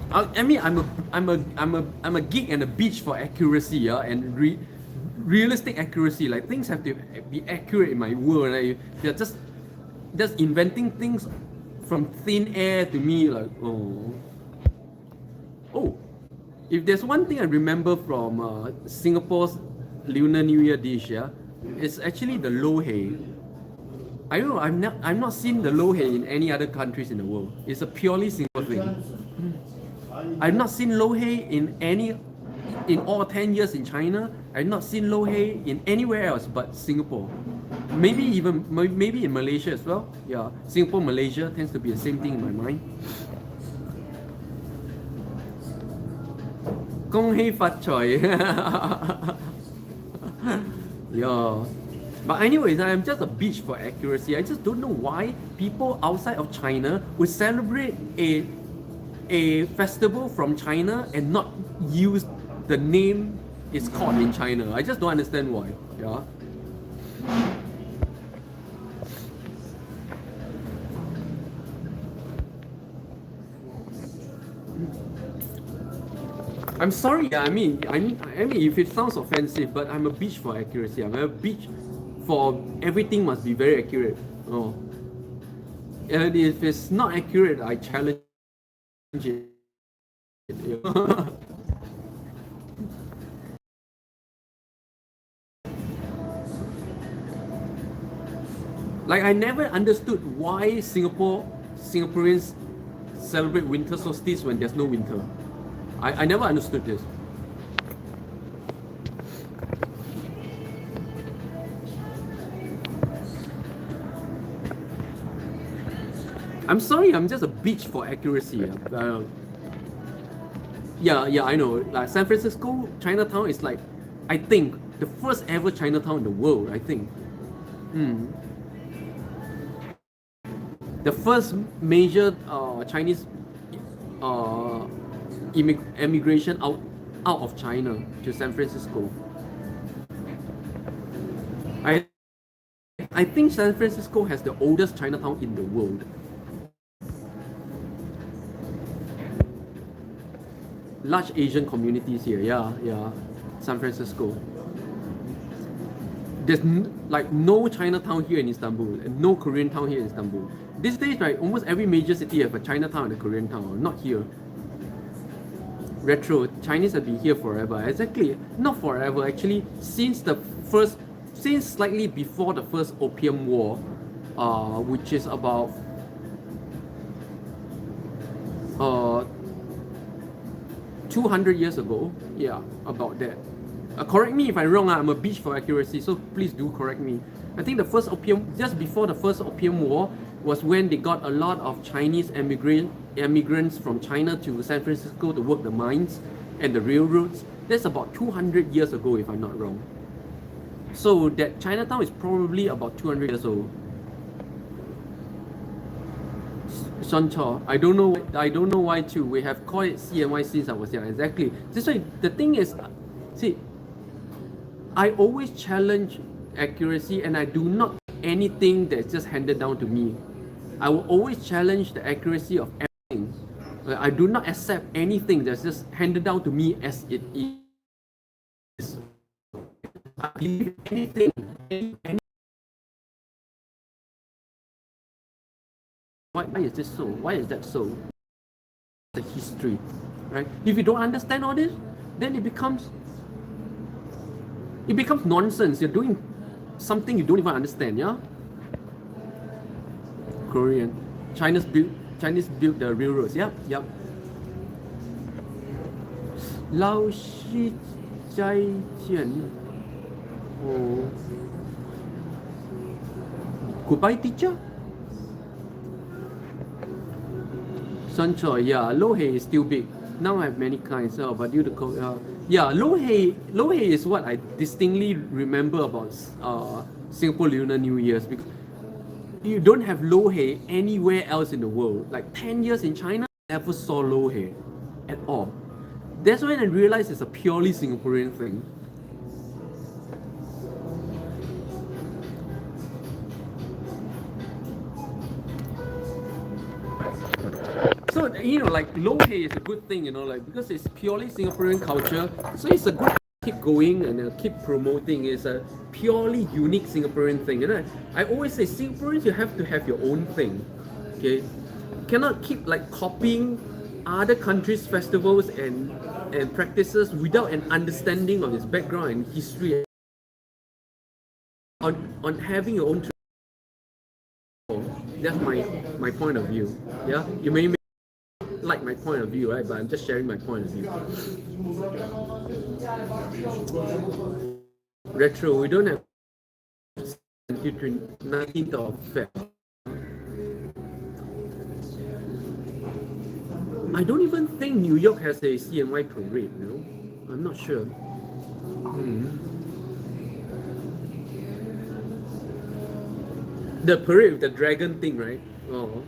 I mean, I'm a geek and a bitch for accuracy, yeah, and realistic accuracy. Like things have to be accurate in my world. Like, they're just inventing things from thin air to me. Like oh, if there's one thing I remember from Singapore's Lunar New Year dish, yeah, it's actually the lo hei. I don't know. I've not seen the lo hei in any other countries in the world. It's a purely Singapore thing. I've not seen lo hei in all 10 years in China. I've not seen lo hei in anywhere else but Singapore. Maybe in Malaysia as well. Yeah, Singapore, Malaysia tends to be the same thing in my mind. 恭喜發財. Yeah. But anyways, I'm just a bitch for accuracy. I just don't know why people outside of China would celebrate a festival from China and not use the name it's called in China. I just don't understand why. Yeah. I'm sorry. I mean, if it sounds offensive, but I'm a bitch for accuracy. I'm a bitch for everything must be very accurate. Oh, and if it's not accurate, I challenge it. Like I never understood why Singaporeans celebrate winter solstice when there's no winter. I never understood this. I'm sorry, I'm just a bitch for accuracy. Yeah, I know. Like San Francisco, Chinatown is like, I think, the first ever Chinatown in the world, I think. The first major Chinese immigration out of China to San Francisco. I think San Francisco has the oldest Chinatown in the world. Large Asian communities here, yeah. San Francisco. There's like no Chinatown here in Istanbul and no Korean town here in Istanbul. These days, right, almost every major city have a Chinatown and a Korean town. Not here. Retro, Chinese have been here forever. Exactly, not forever. Actually, since slightly before the first Opium War, which is about 200 years ago. Yeah, about that. Correct me if I'm wrong. I'm a bitch for accuracy, so please do correct me. I think the first just before the first Opium War, was when they got a lot of Chinese immigrants from China to San Francisco to work the mines and the railroads. That's about 200 years ago, if I'm not wrong. So that Chinatown is probably about 200 years old. Shancha, I don't know why too. We have called it CNY since I was young. Exactly. This way, the thing is, see, I always challenge accuracy, and I do not anything that's just handed down to me. I will always challenge the accuracy of everything. I do not accept anything that's just handed down to me as it is. I believe anything, why is this so? Why is that so? The history, right? If you don't understand all this, then it becomes nonsense. You're doing something you don't even understand, yeah? Korean. Chinese built the railroads, yep. Lao Shi Zai Jian. Oh. Goodbye, teacher. Sunchoy, yeah, Lo Hei is still big. Now I have many kinds. But due to yeah, Limpeh is what I distinctly remember about Singapore Lunar New Year's, because you don't have Limpeh anywhere else in the world. Like 10 years in China, I never saw Limpeh at all. That's when I realized it's a purely Singaporean thing. So, like Limpeh is a good thing, like because it's purely Singaporean culture. So it's a good keep going and keep promoting. It's a purely unique Singaporean thing. And I always say, Singaporeans, you have to have your own thing. Okay, cannot keep like copying other countries' festivals and practices without an understanding of its background and history. On having your own. That's my point of view. Yeah, you may like my point of view, right? But I'm just sharing my point of view. Retro, we don't have until 19th of Feb. I don't even think New York has a CNY parade, I'm not sure. The parade with the dragon thing, right? Oh.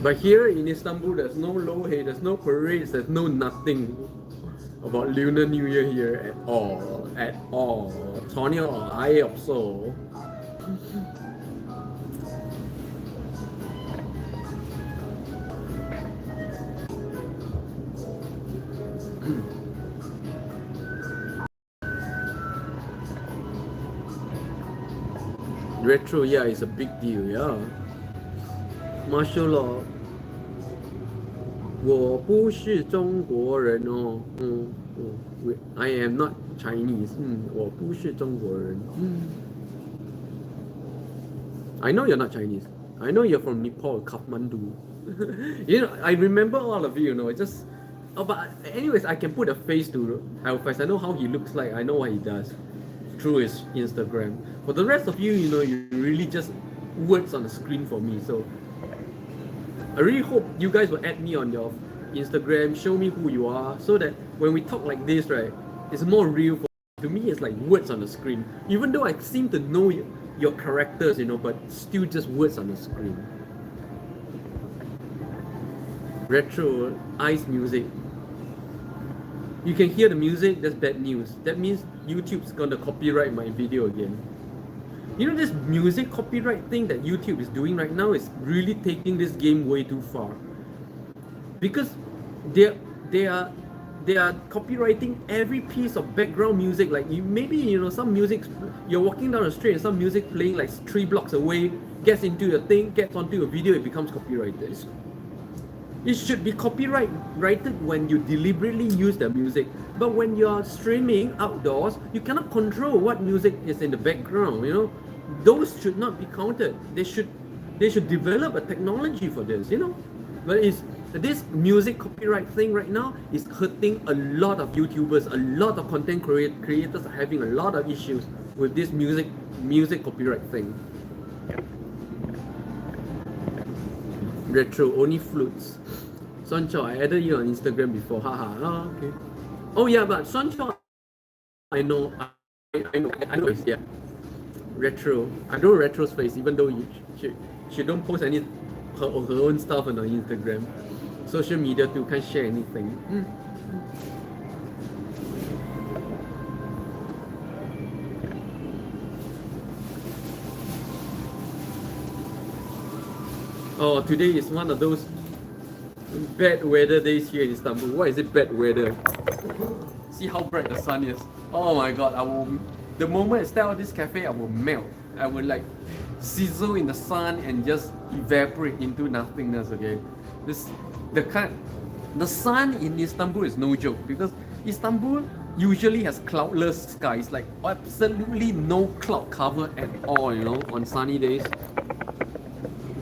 But here in Istanbul, there's no Limpeh, there's no parades, there's no nothing about Lunar New Year here at all. At all. 전혀 아예 없어. Retro, yeah, it's a big deal, yeah. Martial law. 我不是中国人哦。I am not Chinese. 我不是中国人。I know you're not Chinese. I know you're from Nepal, Kathmandu. I remember all of you, just. Oh, but anyways, I can put a face to Alphas. I know how he looks like. I know what he does through his Instagram. For the rest of you, you really just words on the screen for me. So I really hope you guys will add me on your Instagram, show me who you are, so that when we talk like this, right, it's more real. To me, it's like words on the screen. Even though I seem to know your characters, but still just words on the screen. Retro, ice music. You can hear the music, that's bad news. That means YouTube's gonna copyright my video again. This music copyright thing that YouTube is doing right now is really taking this game way too far. Because they are copywriting every piece of background music. Like some music, you're walking down the street and some music playing like 3 blocks away gets into a thing, gets onto a video, it becomes copyrighted. It should be copyrighted when you deliberately use the music. But when you're streaming outdoors, you cannot control what music is in the background, Those should not be counted. They should develop a technology for this, But this music copyright thing right now is hurting a lot of YouTubers, a lot of content creators are having a lot of issues with this music copyright thing. Retro, only flutes. Soncho, I added you on Instagram before. Haha. Oh, okay. Oh yeah, but Soncho, I know. Yeah. Retro. I know Retro's face, even though she don't post any her own stuff on her Instagram. Social media too, can't share anything. Oh, today is one of those bad weather days here in Istanbul. Why is it bad weather? See how bright the sun is. Oh my god, the moment I step out of this cafe, I will melt. I will like sizzle in the sun and just evaporate into nothingness, okay? The sun in Istanbul is no joke, because Istanbul usually has cloudless skies, like absolutely no cloud cover at all, on sunny days.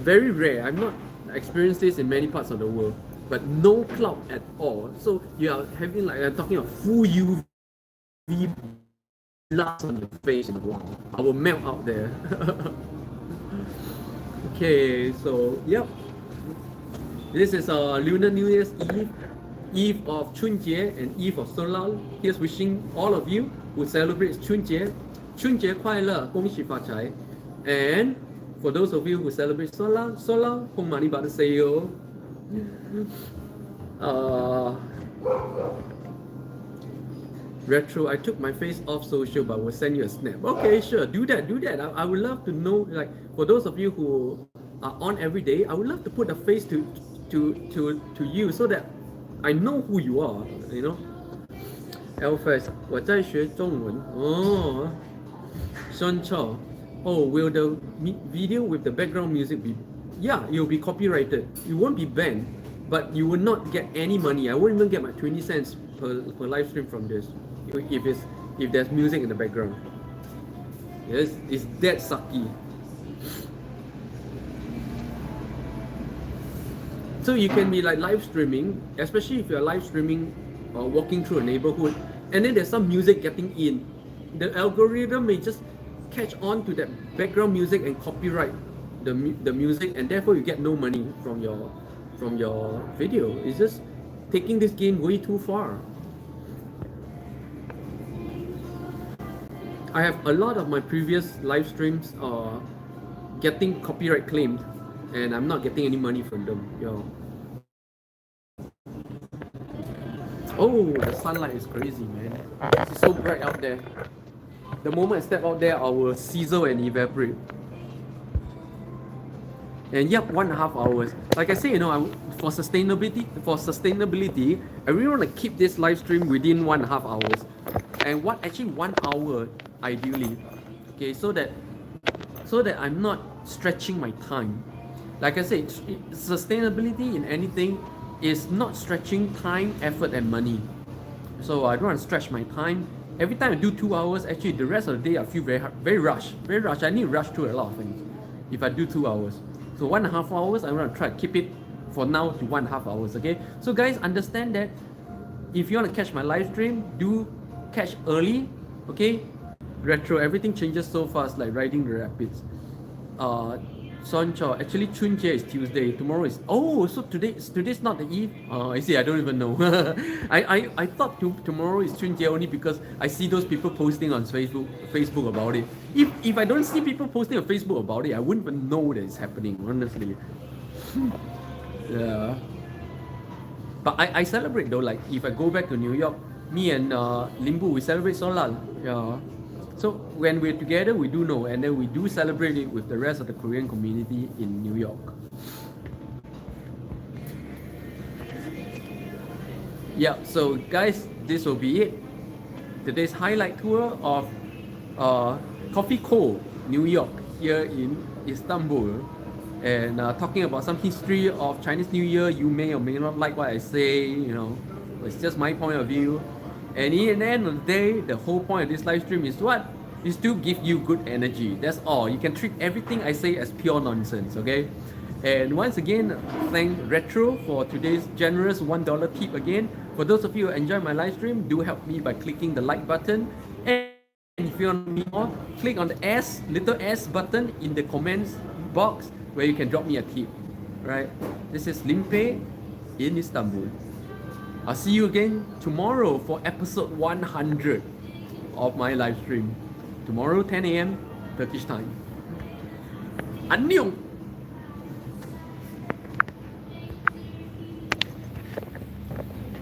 very rare. I've not experienced this in many parts of the world, but no cloud at all. So you are having like I'm talking of full UV blast on your face. Wow, I will melt out there. Okay, so yep. This is Lunar New Year's Eve, Eve of Chunjie and Eve of Solal. Here's wishing all of you who celebrate Chunjie, Chunjie 快乐，恭喜发财. And for those of you who celebrate Solal, Solal, 恭喜发财哟. Retro, I took my face off social, but will send you a snap. Okay, sure, do that. I would love to know, like, for those of you who are on every day, I would love to put a face to you so that I know who you are, you know. Elfest, 我在学中文. Oh, Sean Chow. Oh, will the video with the background music be? Yeah, it will be copyrighted. You won't be banned, but you will not get any money. I won't even get my 20 cents per live stream from this. If there's music in the background. Yes, it's that sucky. So you can be like live streaming, especially if you're live streaming or walking through a neighborhood, and then there's some music getting in. The algorithm may just catch on to that background music and copyright the music, and therefore you get no money from your video. It's just taking this game way too far. I have a lot of my previous live streams getting copyright claimed, and I'm not getting any money from them. Yo. Oh, the sunlight is crazy, man. It's so bright out there. The moment I step out there, I will sizzle and evaporate. And yep, 1.5 hours. Like I say, you know, for sustainability, I really want to keep this live stream within 1.5 hours. And actually 1 hour ideally. Okay, so that I'm not stretching my time. Like I said, sustainability in anything is not stretching time, effort, and money. So I don't want to stretch my time. Every time I do 2 hours, actually the rest of the day I feel very rushed. I need to rush through a lot of things if I do 2 hours. So 1.5 hours, I'm gonna try to keep it for now to 1.5 hours. Okay. So guys, understand that if you want to catch my live stream, do catch early. Okay. Retro, everything changes so fast, like riding the rapids. Soncho, actually Chunjie is Tuesday. Tomorrow is so today's not the Eve. I see. I don't even know. I thought tomorrow is Chunjie only because I see those people posting on Facebook about it. If I don't see people posting on Facebook about it, I wouldn't even know that it's happening. Honestly. Yeah. But I celebrate though. Like if I go back to New York, me and Limpeh, we celebrate Solal. Yeah. So when we're together, we do know, and then we do celebrate it with the rest of the Korean community in New York. Yeah, so guys, this will be it. Today's highlight tour of Coffee Co, New York, here in Istanbul. And talking about some history of Chinese New Year. You may or may not like what I say, you know, it's just my point of view. And in the end of the day, the whole point of this live stream is what? Is to give you good energy. That's all. You can treat everything I say as pure nonsense, okay? And once again, thank Retro for today's generous $1 tip again. For those of you who enjoy my live stream, do help me by clicking the like button. And if you want me more, click on the little S button in the comments box where you can drop me a tip, right? This is Limpeh in Istanbul. I'll see you again tomorrow for episode 100 of my live stream. Tomorrow 10 a.m. Turkish time. Annyeong!